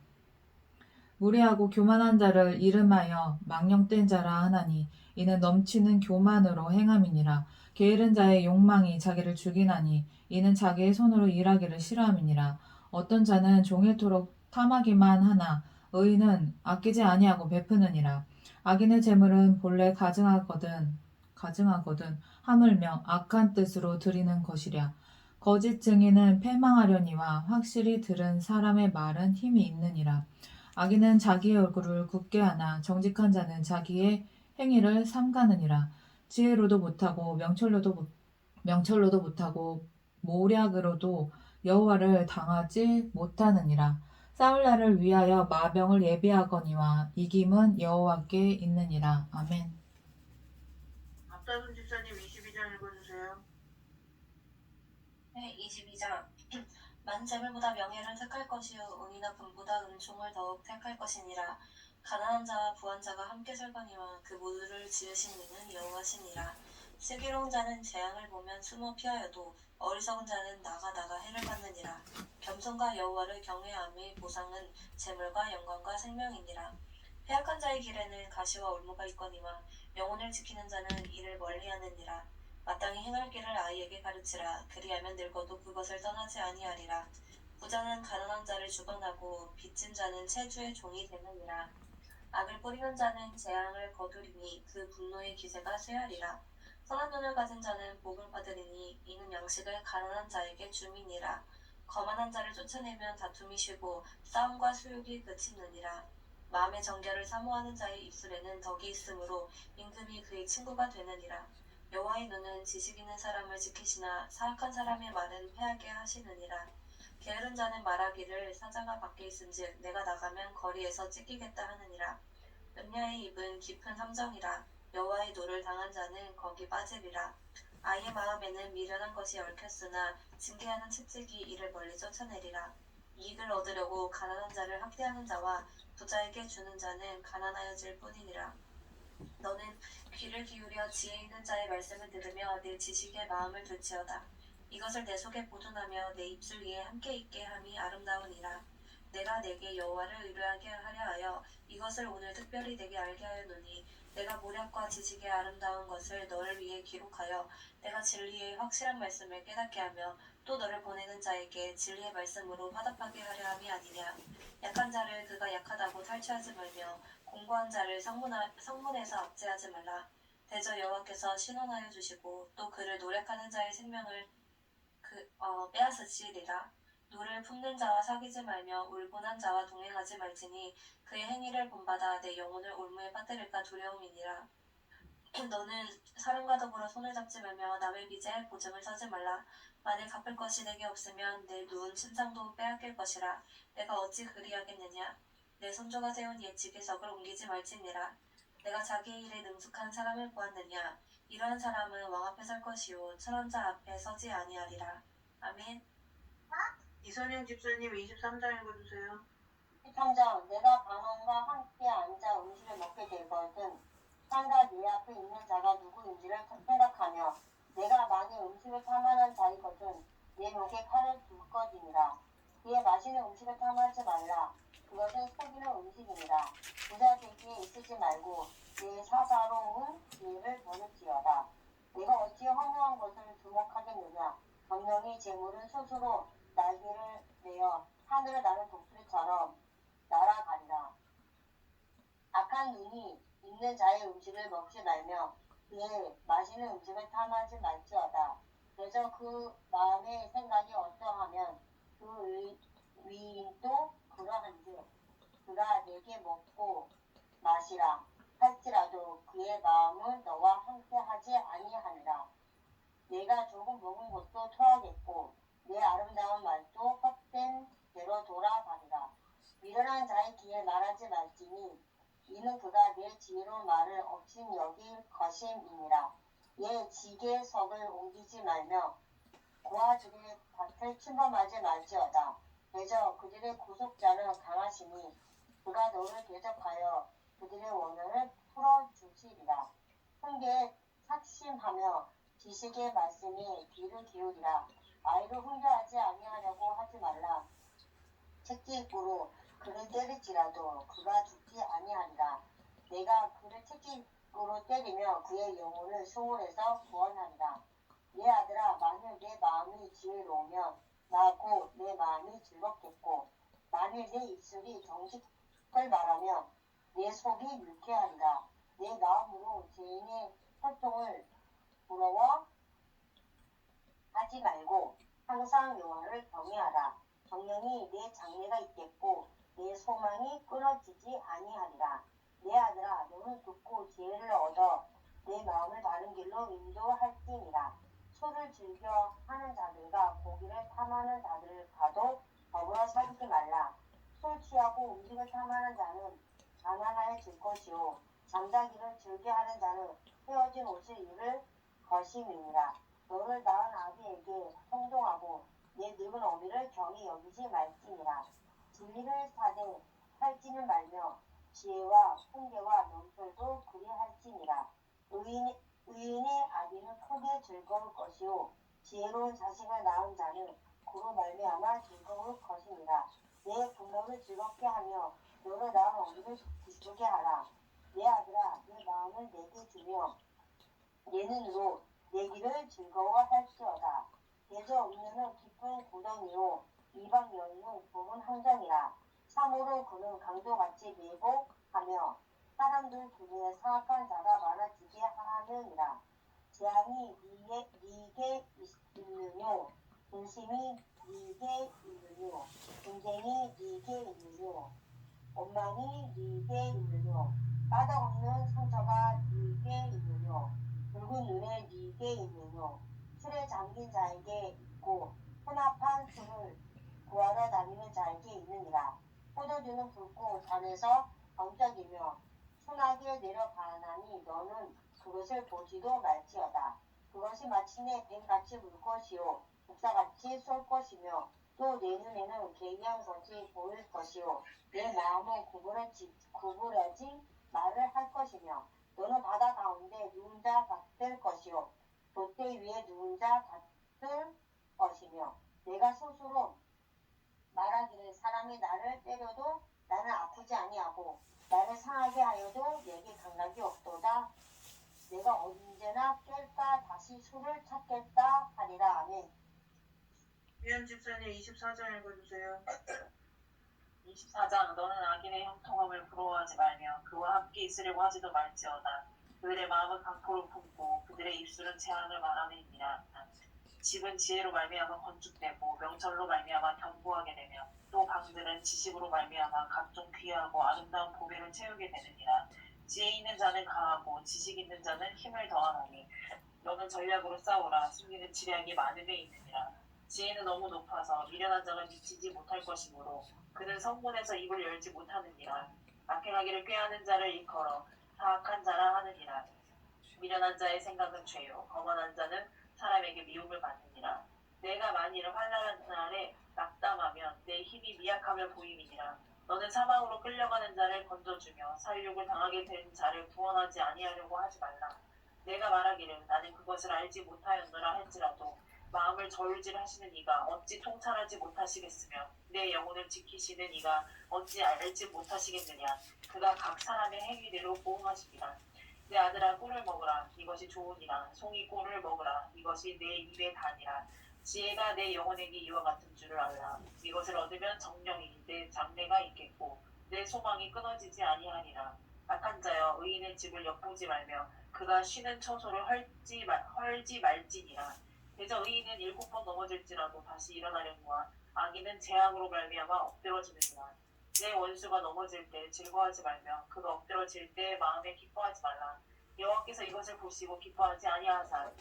무례하고 교만한 자를 이름하여 망령된 자라 하나니 이는 넘치는 교만으로 행함이니라. 게으른 자의 욕망이 자기를 죽이나니 이는 자기의 손으로 일하기를 싫어함이니라. 어떤 자는 종일토록 탐하기만 하나 의인은 아끼지 아니하고 베푸느니라. 악인의 재물은 본래 가증하거든 하물며 악한 뜻으로 드리는 것이랴. 거짓 증인은 패망하려니와 확실히 들은 사람의 말은 힘이 있느니라. 악인은 자기의 얼굴을 굳게 하나 정직한 자는 자기의 행위를 삼가느니라. 지혜로도 못하고 명철로도 못하고 모략으로도 여호와를 당하지 못하느니라. 싸울 날을 위하여 마병을 예비하거니와 이김은 여호와께 있느니라. 아멘. 앞다솜 집사님 22장 읽어주세요. 네, 22장. 만재물보다 명예를 택할 것이요 은이나 금보다 은총을 더욱 택할 것이니라. 가난한 자와 부한 자가 함께 살거니와 그 모두를 지으신 이는 여호와시니라. 슬기로운 자는 재앙을 보면 숨어 피하여도 어리석은 자는 나가 해를 받느니라. 겸손과 여호와를 경외함의 보상은 재물과 영광과 생명이니라. 패악한 자의 길에는 가시와 올무가 있거니와 영혼을 지키는 자는 이를 멀리하느니라. 마땅히 행할 길을 아이에게 가르치라. 그리하면 늙어도 그것을 떠나지 아니하리라. 부자는 가난한 자를 주관하고 빚진 자는 체주의 종이 되느니라. 악을 뿌리는 자는 재앙을 거두리니 그 분노의 기세가 쇠하리라. 선한 눈을 가진 자는 복을 받으리니 이는 양식을 가난한 자에게 줌이니라. 거만한 자를 쫓아내면 다툼이 쉬고 싸움과 수욕이 그치느니라. 마음의 정결을 사모하는 자의 입술에는 덕이 있으므로 임금이 그의 친구가 되느니라. 여호와의 눈은 지식 있는 사람을 지키시나 사악한 사람의 말은 패하게 하시느니라. 게으른 자는 말하기를 사자가 밖에 있은즉 내가 나가면 거리에서 찢기겠다 하느니라. 은야의 입은 깊은 함정이라. 여호와의 노를 당한 자는 거기 빠지리라. 아이의 마음에는 미련한 것이 얽혔으나 징계하는 채찍이 이를 멀리 쫓아내리라. 이익을 얻으려고 가난한 자를 학대하는 자와 부자에게 주는 자는 가난하여질 뿐이니라. 너는 귀를 기울여 지혜 있는 자의 말씀을 들으며 내 지식에 마음을 둘지어다. 이것을 내 속에 보존하며 내 입술 위에 함께 있게 함이 아름다우니라. 내가 내게 여호와를 의뢰하게 하려 하여 이것을 오늘 특별히 내게 알게 하였노니 내가 모략과 지식의 아름다운 것을 너를 위해 기록하여 내가 진리의 확실한 말씀을 깨닫게 하며 또 너를 보내는 자에게 진리의 말씀으로 화답하게 하려 함이 아니냐. 약한 자를 그가 약하다고 탈취하지 말며 공고한 자를 성문에서 압제하지 말라. 대저 여호와께서 신원하여 주시고 또 그를 노력하는 자의 생명을 빼앗으시리라. 노를 품는 자와 사귀지 말며 울분한 자와 동행하지 말지니 그의 행위를 본받아 내 영혼을 올무에 빠뜨릴까 두려움이니라. 너는 사람과 더불어 손을 잡지 말며 남의 빚에 보증을 서지 말라. 만일 갚을 것이 내게 없으면 내 누운 침상도 빼앗길 것이라. 내가 어찌 그리하겠느냐. 내 손조가 세운 옛 지기석을 옮기지 말지니라. 내가 자기의 일에 능숙한 사람을 보았느냐. 이러한 사람은 왕 앞에 설 것이요 천한 자 앞에 서지 아니하리라. 아멘. 이선영 집사님 23장 읽어주세요. 13장 내가 방언과 함께 앉아 음식을 먹게 될 것은 상가 내 앞에 있는 자가 누구인지를 생각하며 내가 만일 음식을 탐하는 자의 것은 내 목에 칼을 둘 것이니라. 그의 마시는 음식을 탐하지 말라. 그것은 속이는 음식이니라. 부자 되기에 있으지 말고 내 사사로운 지혜를 버릴지어다. 내가 어찌 허무한 것을 주목하겠느냐. 정령이 재물은 스스로 날개를 내어 하늘을 나는 독수리처럼 날아가리라. 악한 눈이 있는 자의 음식을 먹지 말며 그의 마시는 음식을 탐하지 말지어다. 그래서 그 마음의 생각이 어떠하면 그 위인도 그러한즉 그가 내게 먹고 마시라 할지라도 그의 마음은 너와 함께하지 아니하니라. 내가 조금 먹은 것도 토하겠고 내 아름다운 말도 헛된 대로 돌아가리라. 미련한 자의 귀에 말하지 말지니 이는 그가 내 지혜로운 말을 없인 여길 것임이니라. 예 지게석을 옮기지 말며 고아들의 밭을 침범하지 말지어다. 대저 그들의 구속자는 강하시니 그가 너를 대적하여 그들의 원한을 풀어주시리라. 훈계에 삭심하며 지식의 말씀에 귀를 기울이라. 아이를 훈계하지 아니하려고 하지 말라. 채찍으로 그를 때릴지라도 그가 죽지 아니하리라. 내가 그를 채찍으로 때리며 그의 영혼을 소홀에서 구원하리라. 내 아들아 만일 내 마음이 지혜로우면 나고 내 마음이 즐겁겠고 만일 내 입술이 정직을 말하며 내 속이 유쾌하리라. 내 마음으로 죄인의 활동을 부러워 하지 말고 항상 여호와를 경외하라. 정령이 내 장래가 있겠고 내 소망이 끊어지지 아니하리라. 내 아들아 너는 듣고 지혜를 얻어 내 마음을 바른 길로 인도할지니라. 술을 즐겨 하는 자들과 고기를 탐하는 자들과도 더불어 사귀지 말라. 술 취하고 음식을 탐하는 자는 가난해질 것이요 잠자기를 즐겨 하는 자는 헤어진 옷을 입을 것임이니라. 너를 낳은 아비에게 형종하고 내 늙은 어미를 경히 여기지 말지니라. 진리를 사되 할지는 말며 지혜와 훈계와 명철도 그리할지니라. 의인의 아비는 크게 즐거울 것이요 지혜로운 자식을 낳은 자는 그로 말미암아 즐거울 것이니라. 내 부모를 즐겁게 하며 너를 낳은 어미를 기쁘게 하라. 내 아들아 내 마음을 내게 주며 내 눈으로 내 길을 즐거워할지어다. 대저 의인은 기쁜 구덩이요 이방 여인은 좁은 함정이라. 참으로 그는 강도같이 매복하며 사람들 중에 사악한 자가 많아지게 하느니라. 재앙이 네게 있느뇨 근심이 네게 있느뇨 분쟁이 네게 있느뇨 원망이 네게 있느뇨 까닭없는 상처가 네게 있느뇨 붉은 눈에 네게 있느뇨 틀에 잠긴 자에게 있고 혼합한 술을 구하러 다니는 자에게 있느니라. 포도주는 붉고 잔에서 번쩍이며 순하게 내려가나니 너는 그것을 보지도 말지어다. 그것이 마침내 뱀같이 물 것이요 독사같이 쏠 것이며 또 내 눈에는 괴이한 것이 보일 것이요 내 마음은 구부러지 말을 할 것이며 너는 바다 가운데 누운 자 같을 것이요 돛대 위에 누운 자 같을 것이며 내가 스스로 말하기를 사람이 나를 때려도 나는 아프지 아니하고 나를 상하게 하여도 내게 감각이 없도다. 내가 언제나 깰까 다시 술을 찾겠다 하리라. 아멘. 위원 집사님 24장 읽어주세요. 24장 너는 악인의 형통함을 부러워하지 말며 그와 함께 있으려고 하지도 말지어다. 그들의 마음은 강포를 품고 그들의 입술은 재앙을 말하느니라. 집은 지혜로 말미암아 건축되고 명철로 말미암아 견고하게 되며 또 방들은 지식으로 말미암아 각종 귀하고 아름다운 보배를 채우게 되느니라. 지혜 있는 자는 강하고 지식 있는 자는 힘을 더하노니 너는 전략으로 싸우라. 숨기는 지략이 많음에 있느니라. 지혜는 너무 높아서 미련한 자가 미치지 못할 것이므로 그는 성문에서 입을 열지 못하느니라. 악행하기를 꾀하는 자를 일컬어 사악한 자라 하느니라. 미련한 자의 생각은 죄요 거만한 자는 사람에게 미움을 받느니라. 내가 만일 환난한 날에 낙담하면 내 힘이 미약함을 보임이니라. 너는 사망으로 끌려가는 자를 건져주며 살육을 당하게 된 자를 구원하지 아니하려고 하지 말라. 내가 말하기를 나는 그것을 알지 못하였노라 할지라도 마음을 저울질하시는 이가 어찌 통찰하지 못하시겠으며 내 영혼을 지키시는 이가 어찌 알지 못하시겠느냐. 그가 각 사람의 행위대로 보응하시리라. 내 아들아 꿀을 먹으라. 이것이 좋으니라. 송이 꿀을 먹으라. 이것이 내 입에 다니라. 지혜가 내 영혼에게 이와 같은 줄을 알라. 이것을 얻으면 정령이 내 장래가 있겠고 내 소망이 끊어지지 아니하니라. 악한 자여 의인의 집을 엿보지 말며 그가 쉬는 처소를 헐지 말지니라. 대저 의인은 7번 넘어질지라도 다시 일어나려니와 악인은 재앙으로 말미암아 엎드러지느니라. 내 원수가 넘어질 때 즐거워하지 말며 그가 엎드러질 때 마음에 기뻐하지 말라. 여호와께서 이것을 보시고 기뻐하지 아니하사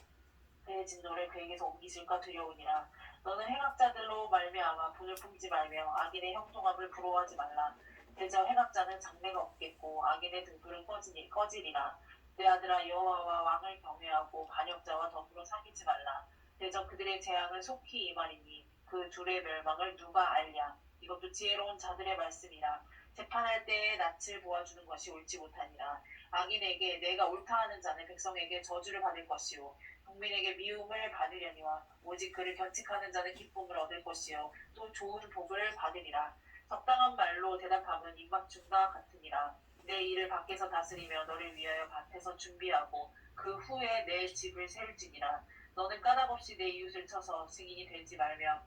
그의 진노를 그에게서 옮기실까 두려우니라. 너는 행악자들로 말미암아 분을 품지 말며 악인의 형통함을 부러워하지 말라. 대저 행악자는 장래가 없겠고 악인의 등불은 꺼지리라. 내 아들아 여호와와 왕을 경외하고 반역자와 더불어 사귀지 말라. 대저 그들의 재앙을 속히 임하리니 그 둘의 멸망을 누가 알랴. 이것도 지혜로운 자들의 말씀이라. 재판할 때에 낯을 보아주는 것이 옳지 못하니라. 악인에게 내가 옳다 하는 자는 백성에게 저주를 받을 것이요 국민에게 미움을 받으려니와 오직 그를 견칙하는 자는 기쁨을 얻을 것이요 또 좋은 복을 받으리라. 적당한 말로 대답함은 입맞춤과 같으니라. 내 일을 밖에서 다스리며 너를 위하여 밭에서 준비하고 그 후에 내 집을 세울지니라. 너는 까닭없이 내 이웃을 쳐서 증인이 되지 말며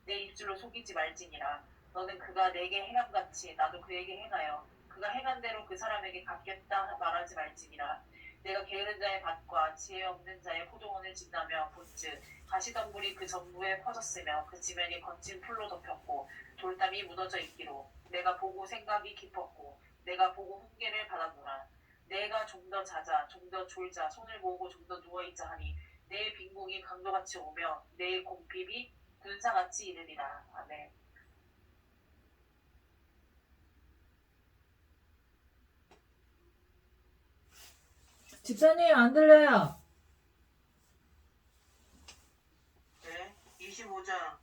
내 입술로 속이지 말지니라. 너는 그가 내게 행함같이 나도 그에게 행하여 그가 행한 대로 그 사람에게 갚겠다 말하지 말지니라. 내가 게으른 자의 밭과 지혜 없는 자의 포도원을 진다며 본즉 가시덤불이 그 전부에 퍼졌으며 그 지면이 거친 풀로 덮였고 돌담이 무너져 있기로 내가 보고 생각이 깊었고 내가 보고 훈계를 받았노라. 내가 좀 더 자자 좀 더 졸자 손을 모으고 좀 더 누워있자 하니 내 빈궁이 강도같이 오며 내 공핍이 군사같이 이르리라. 아멘. 집사님 안 들려요. 네, 25장.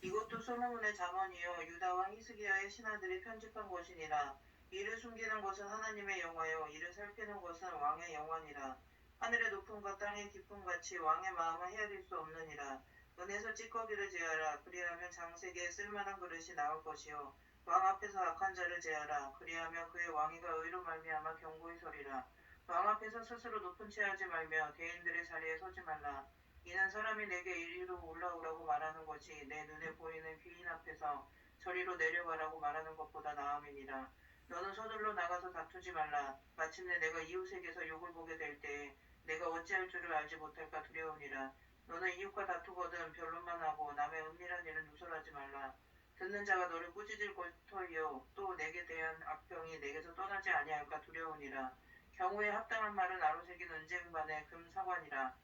이것도 솔로몬의 잠언이요 유다와 히스기야의 신하들이 편집한 것이니라. 이를 숨기는 것은 하나님의 영화요 이를 살피는 것은 왕의 영화니라. 하늘의 높음과 땅의 깊음같이 왕의 마음을 헤아릴 수 없느니라. 은에서 찌꺼기를 제하라. 그리하면 장색에 쓸만한 그릇이 나올 것이요 왕 앞에서 악한 자를 제하라. 그리하면 그의 왕위가 의로 말미암아 경고히 서리라. 왕 앞에서 스스로 높은 채 하지 말며 대인들의 자리에 서지 말라. 이는 사람이 내게 이리로 올라오라고 말하는 것이 내 눈에 보이는 귀인 앞에서 저리로 내려가라고 말하는 것보다 나음이니라. 너는 서둘러 나가서 다투지 말라. 마침내 내가 이웃에게서 욕을 보게 될 때에 내가 어찌할 줄을 알지 못할까 두려우니라. 너는 이웃과 다투거든 변론만 하고 남의 은밀한 일은 누설하지 말라. 듣는 자가 너를 꾸짖을 터이요 또 내게 대한 악평이 내게서 떠나지 아니할까 두려우니라. 경우에 합당한 말은 아로새긴 은쟁반의 금사관이라.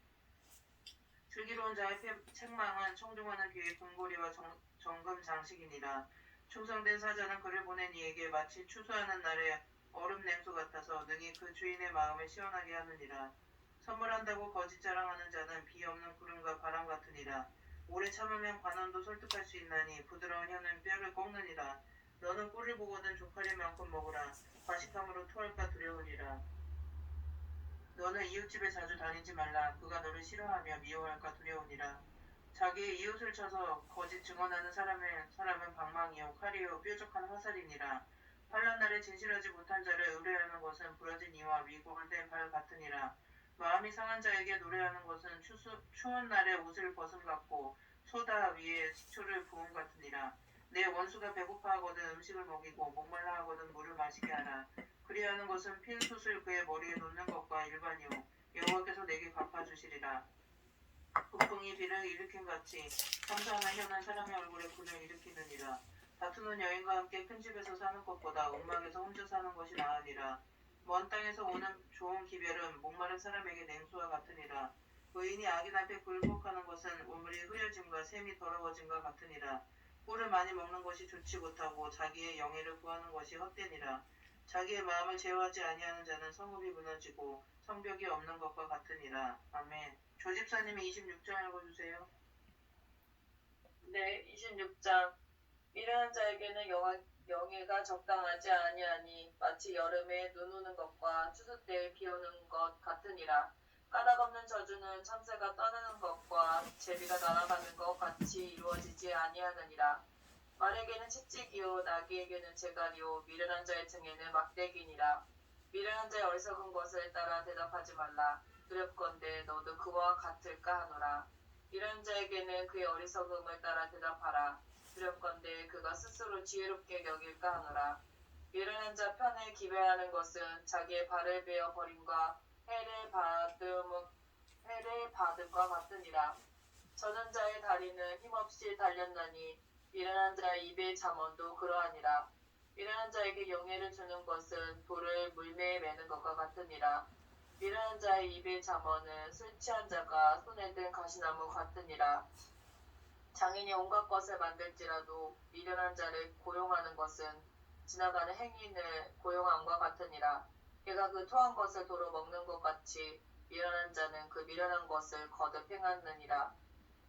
슬기로운 자의 책망은 청중하는 귀의 금고리와 정금 장식이니라. 충성된 사자는 그를 보낸 이에게 마치 추수하는 날의 얼음 냉수 같아서 능히 그 주인의 마음을 시원하게 하느니라. 선물한다고 거짓 자랑하는 자는 비 없는 구름과 바람 같으니라. 오래 참으면 관원도 설득할 수 있나니 부드러운 혀는 뼈를 꺾느니라. 너는 꿀을 보거든 조카릴 만큼 먹으라. 과식함으로 토할까 두려우니라. 너는 이웃집에 자주 다니지 말라. 그가 너를 싫어하며 미워할까 두려우니라. 자기의 이웃을 쳐서 거짓 증언하는 사람은 방망이요 칼이요 뾰족한 화살이니라. 환난 날에 진실하지 못한 자를 의뢰하는 것은 부러진 이와 위골된 발 같으니라. 마음이 상한 자에게 노래하는 것은 추운 날에 옷을 벗음 같고 소다 위에 식초를 부음 같으니라. 내 원수가 배고파하거든 음식을 먹이고 목말라 하거든 물을 마시게 하라. 그리하는 것은 핀 숯을 그의 머리에 놓는 것과 일반이요 여호와께서 내게 갚아주시리라. 북풍이 비를 일으킨 같이 삼삼한 혀는 사람의 얼굴에 분을 일으키느니라. 다투는 여인과 함께 큰 집에서 사는 것보다 움막에서 혼자 사는 것이 나으니라. 먼 땅에서 오는 좋은 기별은 목마른 사람에게 냉수와 같으니라. 의인이 악인 앞에 굴복하는 것은 우물이 흐려짐과 샘이 더러워짐과 같으니라. 꿀을 많이 먹는 것이 좋지 못하고 자기의 영예를 구하는 것이 헛되니라. 자기의 마음을 제어하지 아니하는 자는 성읍이 무너지고 성벽이 없는 것과 같으니라. 아멘. 조집사님이 26장 읽어주세요. 네, 26장. 미련한 자에게는 영예가 적당하지 아니하니 마치 여름에 눈 오는 것과 추수 때에 비 오는 것 같으니라. 까닭없는 저주는 참새가 떠나는 것과 제비가 날아가는 것 같이 이루어지지 아니하느니라. 말에게는 채찍이요 나귀에게는 재갈이요 미련한 자의 등에는 막대기니라. 미련한 자의 어리석은 것을 따라 대답하지 말라. 두렵건대 너도 그와 같을까 하노라. 미련한 자에게는 그의 어리석음을 따라 대답하라. 두렵건대 그가 스스로 지혜롭게 여길까 하노라. 미련한 자 편에 기배하는 것은 자기의 발을 베어 버림과 해를 받음과 같으니라. 저는 자의 다리는 힘없이 달렸나니 미련한 자의 입의 잠언도 그러하니라. 미련한 자에게 영예를 주는 것은 돌을 물매에 매는 것과 같으니라. 미련한 자의 입의 잠언은 술 취한 자가 손에 든 가시나무 같으니라. 장인이 온갖 것을 만들지라도 미련한 자를 고용하는 것은 지나가는 행인을 고용함과 같으니라. 걔가 그 토한 것을 도로 먹는 것 같이 미련한 자는 그 미련한 것을 거듭 행하느니라.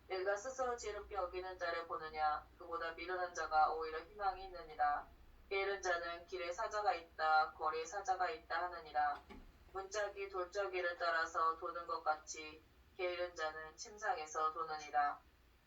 내가 스스로 지혜롭게 여기는 자를 보느냐, 그보다 미련한 자가 오히려 희망이 있느니라. 게으른 자는 길에 사자가 있다, 거리에 사자가 있다 하느니라. 문짝이 돌적이를 따라서 도는 것 같이 게으른 자는 침상에서 도느니라.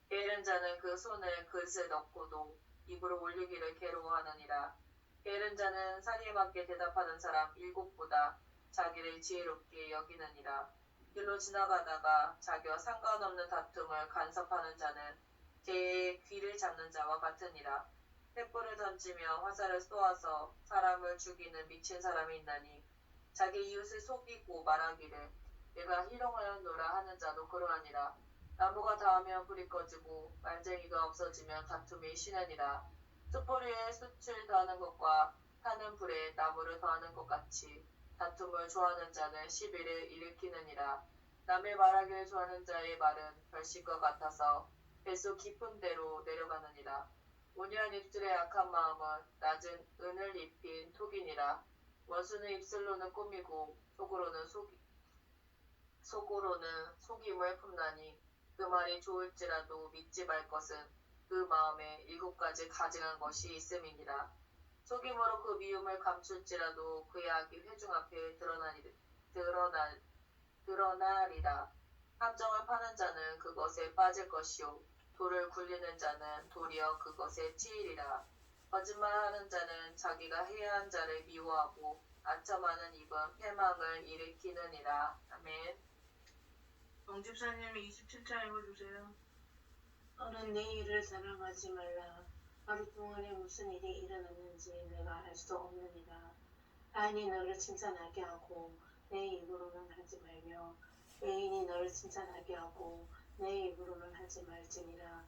게으른 자는 그 손을 그릇에 넣고도 입으로 올리기를 괴로워하느니라. 게으른 자는 사리에 맞게 대답하는 사람 7보다 자기를 지혜롭게 여기느니라. 길로 지나가다가 자기와 상관없는 다툼을 간섭하는 자는 개의 귀를 잡는 자와 같으니라. 횃불을 던지며 화살을 쏘아서 사람을 죽이는 미친 사람이 있나니 자기 이웃을 속이고 말하기를 내가 희롱하였노라 하는 자도 그러하니라. 나무가 닿으면 불이 꺼지고 말쟁이가 없어지면 다툼이 쉬느니라. 숯불에 숯을 더하는 것과 타는 불에 나무를 더하는 것 같이 다툼을 좋아하는 자는 시비를 일으키느니라. 남의 말하기를 좋아하는 자의 말은 별식과 같아서 뱃속 깊은 데로 내려가느니라. 온유한 입술의 약한 마음은 낮은 은을 입힌 톡이니라. 원수는 입술로는 꾸미고 속으로는 속임을 품나니 그 말이 좋을지라도 믿지 말 것은 그 마음에 7가지 가증한 것이 있음이니라. 속임으로 그 미움을 감출지라도 그의 악이 회중 앞에 드러나리라. 함정을 파는 자는 그것에 빠질 것이요 돌을 굴리는 자는 도리어 그것에 치이리라. 거짓말하는 자는 자기가 해야 한 자를 미워하고 아첨하는 입은 패망을 일으키느니라. 아멘. 정집사님 27장 읽어주세요. 너는 내 일을 자랑하지 말라. 하루 동안에 무슨 일이 일어났는지 내가 알 수 없느니라. 타인이 너를 칭찬하게 하고 내 입으로는 하지 말며 외인이 너를 칭찬하게 하고 내 입으로는 하지 말지니라.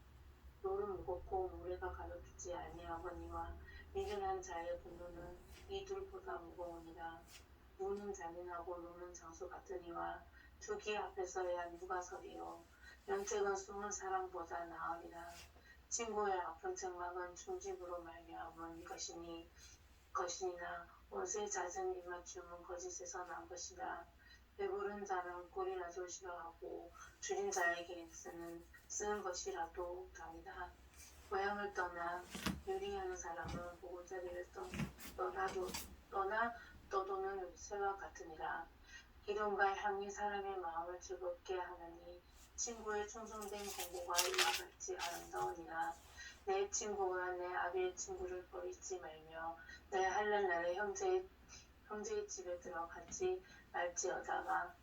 노는 무겁고 모래가 가볍지 아니하거니와 미련한 자의 분노는 이 둘보다 무거우니라. 무는 잔인하고 노는 장수 같으니와 두기 앞에서야 누가 서리요. 면책은 숨은 사랑보다 나으리라. 친구의 아픈 책망은 중집으로 말미암은 것이니나 옷의 잦은 입맞춤은 거짓에서 난 것이라. 배부른 자는 꿀이라도 싫어하고 줄인 자에게 쓰는 것이라도 답이다. 고향을 떠나 요리하는 사람은 보금자리를 떠도는 새와 같으니라. 기름과 향이 사람의 마음을 즐겁게 하느니 친구의 충성된 공고가 이와 같이 아름다우니라. 내 친구가 내 아비의 친구를 버리지 말며 내 할례 날에 형제의 집에 들어가지 말지어다가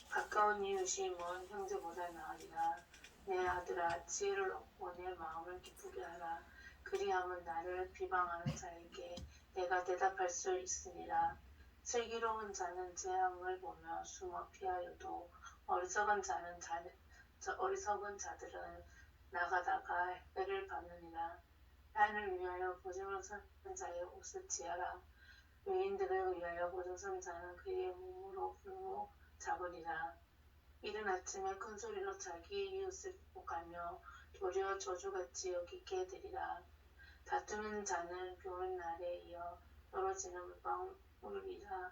가까운 이웃이 먼 형제보다 나으리라. 내 아들아 지혜를 얻고 내 마음을 기쁘게 하라. 그리하면 나를 비방하는 자에게 내가 대답할 수 있으니라. 슬기로운 자는 재앙을 보며 숨어 피하여도 어리석은 자들은 나가다가 해를 받느니라. 하인을 위하여 보증을 서는 자의 옷을 지어라. 외인들을 위하여 보증 선 자는 그의 몸으로 불모 잡으리라. 이른 아침에 큰 소리로 자기 이웃을 복하며 도리어 저주같이 여기게 되리라. 다투는 자는 비 오는 날에 이어 떨어지는 물방울이라.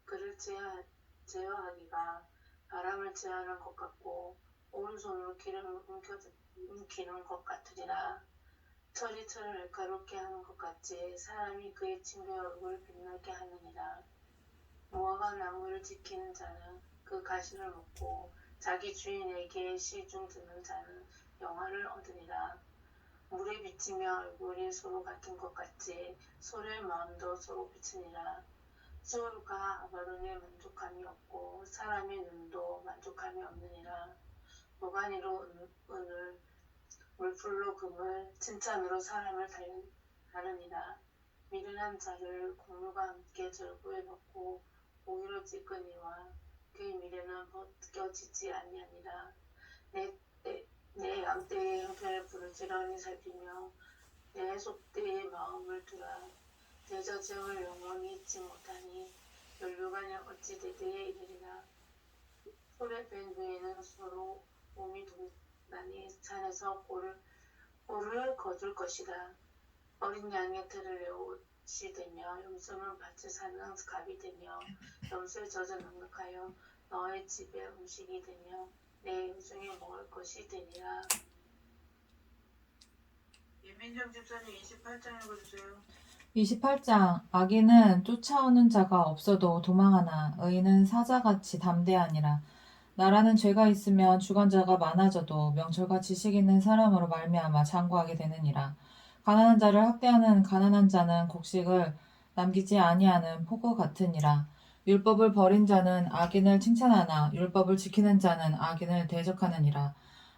그를 제어하기가 바람을 제어하는 것 같고 오른손으로 기름을 움키는 것 같으리라. 철이 철을 날카롭게 하는 것 같이 사람이 그의 친구의 얼굴을 빛나게 하느니라. 무화과 나무를 지키는 자는 그 가시를 먹고 자기 주인에게 시중 듣는 자는 영화를 얻으리라. 물에 비치며 얼굴이 서로 같은 것 같이 소의 마음도 서로 비치니라. 수울과 아바론에 만족함이 없고 사람의 눈도 만족함이 없느니라. 모가니로 은을 물풀로 금을 칭찬으로 사람을 다루니라. 미련한 자를 공로가 함께 절구에 넣고 오히려 찌끄니와 그의 미련은 벗겨지지 아니하니라. 내 양떼의 형편을 부르지런히 살피며 내 속대의 마음을 두라. 대저 죄를 영원히 잊지 못하니 율류간에 어찌 대대에 이르리라. 풀에 뺀 후에는 서로 몸이 동나니 산에서 꼴을 거둘 것이다. 어린 양의 털을 내 옷이 되며 염소는 밭에 사는 갑이 되며 염소에 젖어 넉넉하여 너의 집의 음식이 되며 내 음중에 먹을 것이 되니라. 임민정 집사님 28장 읽어주세요. 28장 악인은 쫓아오는 자가 없어도 도망하나 의인은 사자같이 담대하니라. 나라는 죄가 있으면 주관자가 많아져도 명철과 지식 있는 사람으로 말미암아 장구하게 되느니라. 가난한 자를 학대하는 가난한 자는 곡식을 남기지 아니하는 포구 같으니라. 율법을 버린 자는 악인을 칭찬하나 율법을 지키는 자는 악인을 대적하느니라.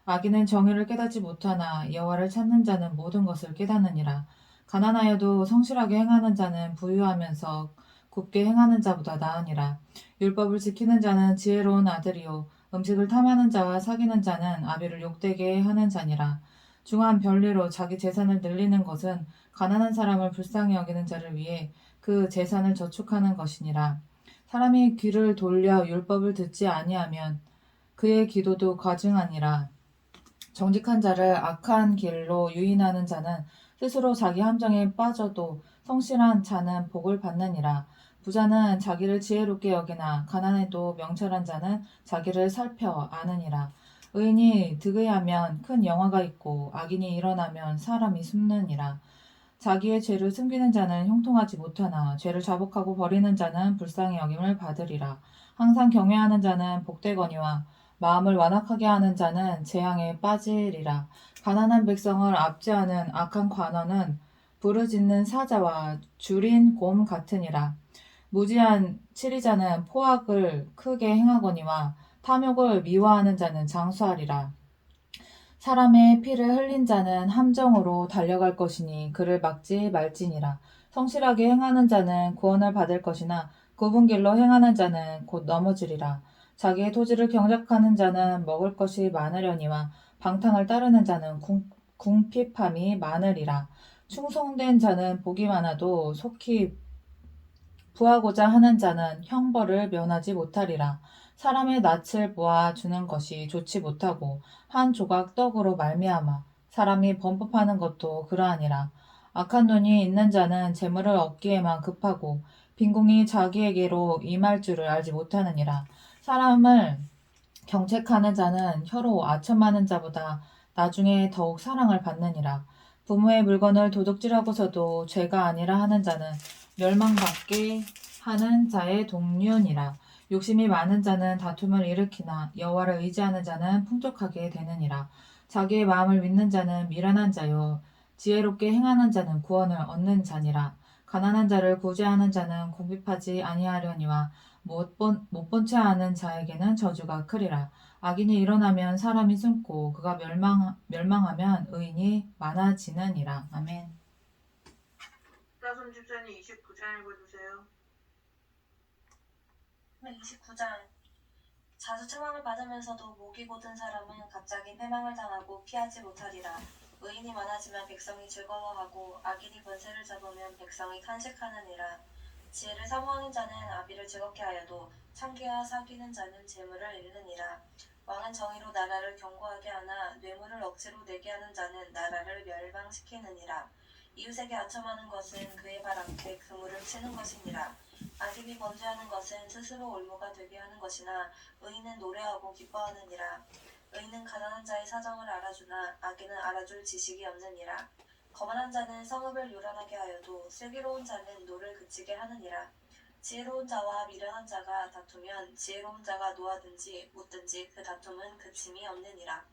악인은 정의를 깨닫지 못하나 여호와를 찾는 자는 모든 것을 깨닫느니라. 가난하여도 성실하게 행하는 자는 부유하면서 굽게 행하는 자보다 나으니라. 율법을 지키는 자는 지혜로운 아들이요 음식을 탐하는 자와 사귀는 자는 아비를 욕되게 하는 자니라. 중한 별리로 자기 재산을 늘리는 것은 가난한 사람을 불쌍히 여기는 자를 위해 그 재산을 저축하는 것이니라. 사람이 귀를 돌려 율법을 듣지 아니하면 그의 기도도 과증하니라. 정직한 자를 악한 길로 유인하는 자는 스스로 자기 함정에 빠져도 성실한 자는 복을 받느니라. 부자는 자기를 지혜롭게 여기나 가난해도 명철한 자는 자기를 살펴 아느니라. 의인이 득의하면 큰 영화가 있고 악인이 일어나면 사람이 숨느니라. 자기의 죄를 숨기는 자는 형통하지 못하나 죄를 자복하고 버리는 자는 불쌍히 여김을 받으리라. 항상 경외하는 자는 복되거니와 마음을 완악하게 하는 자는 재앙에 빠지리라. 가난한 백성을 압제하는 악한 관원은 부르짖는 사자와 줄인 곰 같으니라. 무지한 치리자는 포악을 크게 행하거니와 탐욕을 미워하는 자는 장수하리라. 사람의 피를 흘린 자는 함정으로 달려갈 것이니 그를 막지 말지니라. 성실하게 행하는 자는 구원을 받을 것이나 굽은 길로 행하는 자는 곧 넘어지리라. 자기의 토지를 경작하는 자는 먹을 것이 많으려니와 방탕을 따르는 자는 궁핍함이 많으리라. 충성된 자는 복이 많아도 속히 부하고자 하는 자는 형벌을 면하지 못하리라. 사람의 낯을 보아 주는 것이 좋지 못하고 한 조각 떡으로 말미암아 사람이 범법하는 것도 그러하니라. 악한 눈이 있는 자는 재물을 얻기에만 급하고 빈궁이 자기에게로 임할 줄을 알지 못하느니라. 사람을 경책하는 자는 혀로 아첨하는 자보다 나중에 더욱 사랑을 받느니라. 부모의 물건을 도둑질하고서도 죄가 아니라 하는 자는 멸망받게 하는 자의 동류니라. 욕심이 많은 자는 다툼을 일으키나 여호와를 의지하는 자는 풍족하게 되느니라. 자기의 마음을 믿는 자는 미련한 자요 지혜롭게 행하는 자는 구원을 얻는 자니라. 가난한 자를 구제하는 자는 궁핍하지 아니하려니와 못 본 채 하는 자에게는 저주가 크리라. 악인이 일어나면 사람이 숨고 그가 멸망하면 의인이 많아지느니라. 아멘. 따솜 집사님 29장 읽어주세요. 29장 자주 책망을 받으면서도 목이 곧은 사람은 갑자기 패망을 당하고 피하지 못하리라. 의인이 많아지면 백성이 즐거워하고 악인이 권세를 잡으면 백성이 탄식하느니라. 지혜를 사모하는 자는 아비를 즐겁게 하여도 창기와 사귀는 자는 재물을 잃느니라. 왕은 정의로 나라를 견고하게 하나 뇌물을 억지로 내게 하는 자는 나라를 멸망시키느니라. 이웃에게 아첨하는 것은 그의 발 앞에 그물을 치는 것이니라. 악인이 범죄하는 것은 스스로 올무가 되게 하는 것이나 의인은 노래하고 기뻐하느니라. 의인은 가난한 자의 사정을 알아주나 악인은 알아줄 지식이 없느니라. 거만한 자는 성읍을 요란하게 하여도 슬기로운 자는 노를 그치게 하느니라. 지혜로운 자와 미련한 자가 다투면 지혜로운 자가 놓아든지 묻든지 그 다툼은 그침이 없느니라.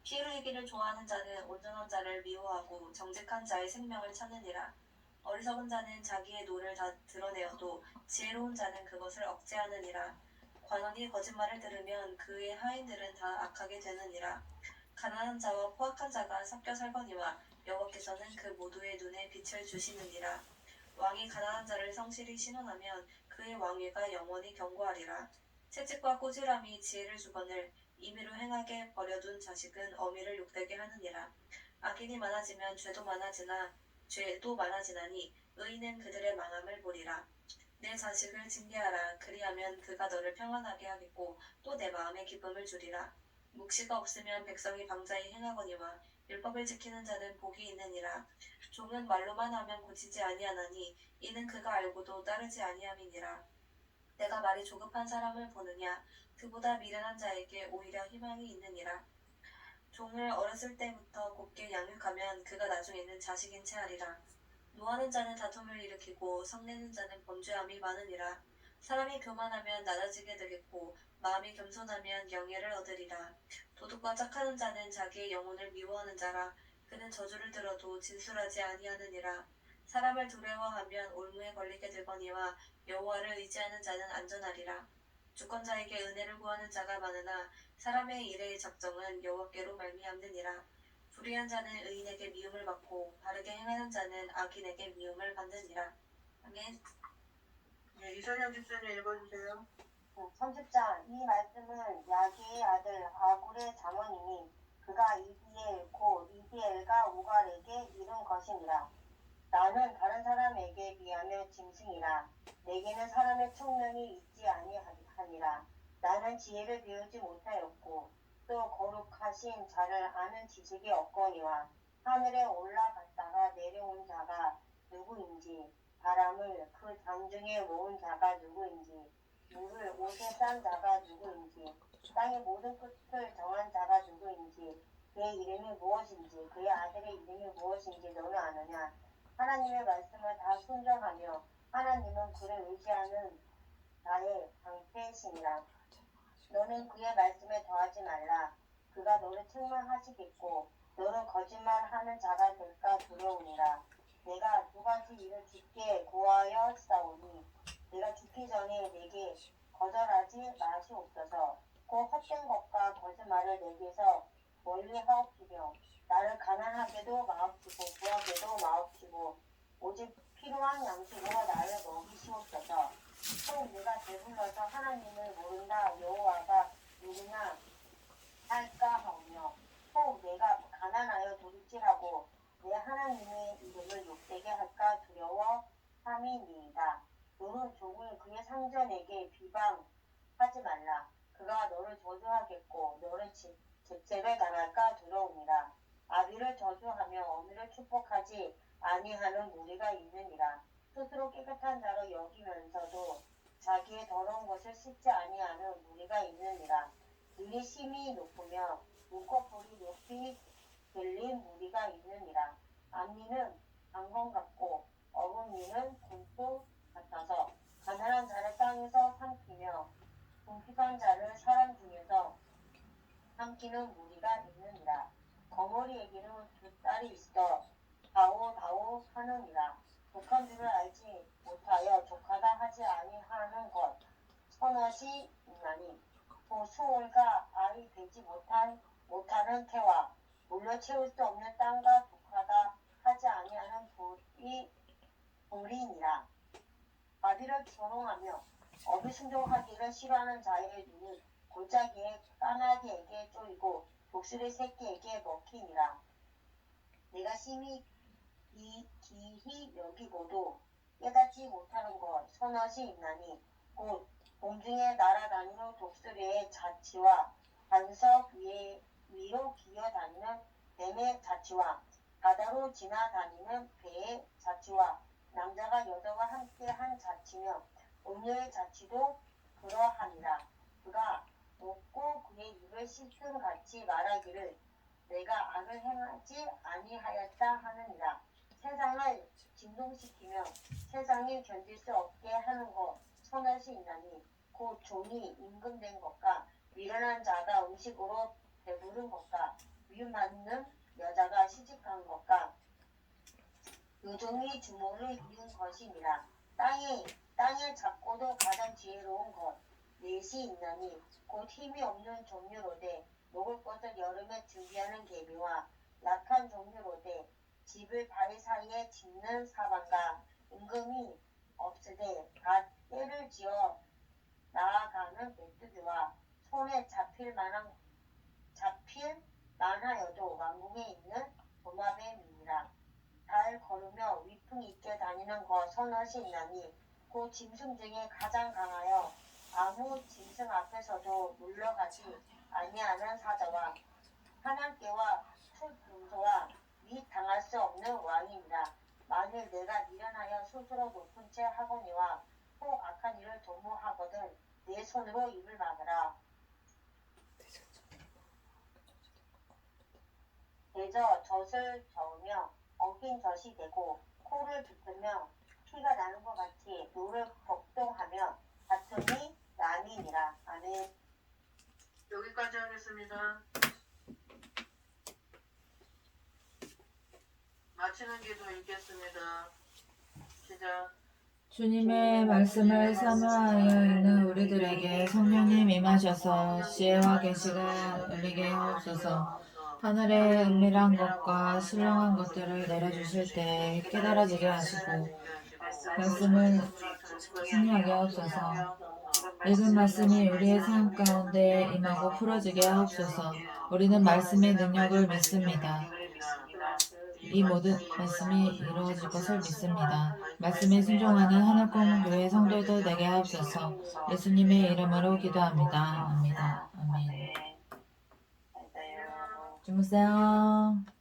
피 흘리기를 좋아하는 자는 온전한 자를 미워하고 정직한 자의 생명을 찾느니라. 어리석은 자는 자기의 노를 다 드러내어도 지혜로운 자는 그것을 억제하느니라. 관원이 거짓말을 들으면 그의 하인들은 다 악하게 되느니라. 가난한 자와 포악한 자가 섞여 살거니와 여호와께서는 그 모두의 눈에 빛을 주시느니라. 왕이 가난한 자를 성실히 신원하면 그의 왕위가 영원히 견고하리라. 채찍과 꼬질함이 지혜를 주거늘 임의로 행하게 버려둔 자식은 어미를 욕되게 하느니라. 악인이 많아지면 죄도 많아지나니 의인은 그들의 망함을 보리라. 내 자식을 징계하라. 그리하면 그가 너를 평안하게 하겠고 또 내 마음에 기쁨을 주리라. 묵시가 없으면 백성이 방자히 행하거니와 율법을 지키는 자는 복이 있느니라. 종은 말로만 하면 고치지 아니하나니 이는 그가 알고도 따르지 아니함이니라. 내가 말이 조급한 사람을 보느냐. 그보다 미련한 자에게 오히려 희망이 있느니라. 종을 어렸을 때부터 곱게 양육하면 그가 나중에는 자식인 채 하리라. 노하는 자는 다툼을 일으키고 성내는 자는 범죄함이 많으니라. 사람이 교만하면 낮아지게 되겠고 마음이 겸손하면 영예를 얻으리라. 도둑과 착하는 자는 자기의 영혼을 미워하는 자라. 그는 저주를 들어도 진술하지 아니하느니라. 사람을 두려워하면 올무에 걸리게 되거니와 여호와를 의지하는 자는 안전하리라. 주권자에게 은혜를 구하는 자가 많으나 사람의 일의 작정은 여호와께로 말미암느니라. 불의한 자는 의인에게 미움을 받고 바르게 행하는 자는 악인에게 미움을 받느니라. 아멘. 네, 이선영 집사님 읽어주세요. 30장 이 말씀은 야기의 아들 아굴의 잠언이니 그가 이디엘 곧 이디엘과 우갈에게 이룬 것이니라. 나는 다른 사람에게 비하며 짐승이라. 내게는 사람의 총명이 있지 아니하니라. 나는 지혜를 배우지 못하였고 또 거룩하신 자를 아는 지식이 없거니와 하늘에 올라갔다가 내려온 자가 누구인지 바람을 그 장중에 모은 자가 누구인지 물을 옷에 싼 자가 누구인지 땅의 모든 끝을 정한 자가 누구인지 그의 이름이 무엇인지 그의 아들의 이름이 무엇인지 너는 아느냐. 하나님의 말씀을 다 순종하며 하나님은 그를 의지하는 나의 방패시니라. 너는 그의 말씀에 더하지 말라. 그가 너를 책망하시겠고 너는 거짓말하는 자가 될까 두려우니라. 내가 두 가지 일을 주께 구하여 싸우니 내가 죽기 전에 내게 거절하지 마시옵소서. 곧 헛된 것과 거짓말을 내게서 멀리 하옵시며 나를 가난하게도 마옵시고 부하게도 마옵시고 오직 필요한 양식으로 나를 먹이시옵소서. 또 내가 배불러서 하나님을 모른다 여호와가 누구나 할까 하오며 또 내가 가난하여 도둑질하고 내 하나님의 이름을 욕되게 할까 두려워 함이니이다. 너는 종을 그의 상전에게 비방하지 말라. 그가 너를 저주하겠고 너를 재채를 당할까 두려우니라. 아비를 저주하며 어미를 축복하지 아니하는 무리가 있느니라. 스스로 깨끗한 자로 여기면서도 자기의 더러운 것을 씻지 아니하는 무리가 있느니라. 눈이 심히 높으며 눈꺼풀이 높이 들린 무리가 있느니라. 앞니는 방건 같고 어금니는 굴도 같아서 가난한 자를 땅에서 삼키며 궁핍한 자를 사람 중에서 삼키는 무리가 있느니라. 거머리에게는 두 딸이 있어 다오 하느니라. 독한 줄을 알지 못하여 족하다 하지 아니하는 것 서넛이 있나니 또 수월과 아이 되지 못하는 태와 물려 채울 수 없는 땅과 독하다 하지 아니하는 불이니라. 아비를 조롱하며 어비 순종하기를 싫어하는 자의 눈은 골짜기에 까마귀에게 쪼이고 독수리 새끼에게 먹히니라. 내가 심히 기히 여기고도 깨닫지 못하는 것 서넛이 있나니 곧 공중에 날아다니는 독수리의 자치와 반석 위로 기어다니는 뱀의 자치와 바다로 지나다니는 배의 자치와 남자가 여자와 함께 한 자치며 음녀의 자치도 그러하니라. 그가 먹고 그의 입을 씻음 같이 말하기를 내가 악을 행하지 아니하였다 하느니라. 세상을 진동시키며 세상이 견딜 수 없게 하는 것 서넛이 있나니 곧 종이 임금된 것과 미련한 자가 음식으로 배부른 것과 미움받는 여자가 시집간 것과 요종이 주모를 이룬 것이니라. 땅의 작고도 가장 지혜로운 것 넷이 있나니 곧 힘이 없는 종류로되 먹을 것을 여름에 준비하는 개미와 약한 종류로되 집을 바위 사이에 짓는 사방과 임금이 없으되 다 때를 지어 나아가는 메뚜기와 손에 잡힐 만하여도 왕궁에 있는 도마뱀이니라. 달 걸으며 하며 위풍 있게 다니는 것 선하시 있나니 곧 짐승 중에 가장 강하여 아무 짐승 앞에서도 물러가지 아니하는 사자와 하나님께와 풀금소와 및 당할 수 없는 왕이니라. 만일 내가 미련하여 스스로 높은 채 하거니와 또 악한 일을 도모하거든 내 손으로 입을 막으라. 대저 젖을 저으며 엉킨 젖이 되고 코를 빗으며 피가 나는 것 같이 노를 걱동하며 다툼이 나뉘니라. 아멘. 여기까지 하겠습니다. 마치는 기도 읽겠습니다. 시작. 주님의 말씀을 사모하여 있는 우리들에게 성령님 임하셔서 지혜와 계시가 열리게 하옵소서. 하늘의 은밀한 것과 신령한 것들을 내려주실 때 깨달아지게 하시고 말씀을 승리하게 하옵소서. 읽은 말씀이 우리의 삶 가운데 임하고 풀어지게 하옵소서. 우리는 말씀의 능력을 믿습니다. 이 모든 말씀이 이루어질 것을 믿습니다. 말씀에 순종하는 하늘공교회 성도들 되게 하옵소서. 예수님의 이름으로 기도합니다. 아멘. 아멘. 네. 맞아요. 주무세요.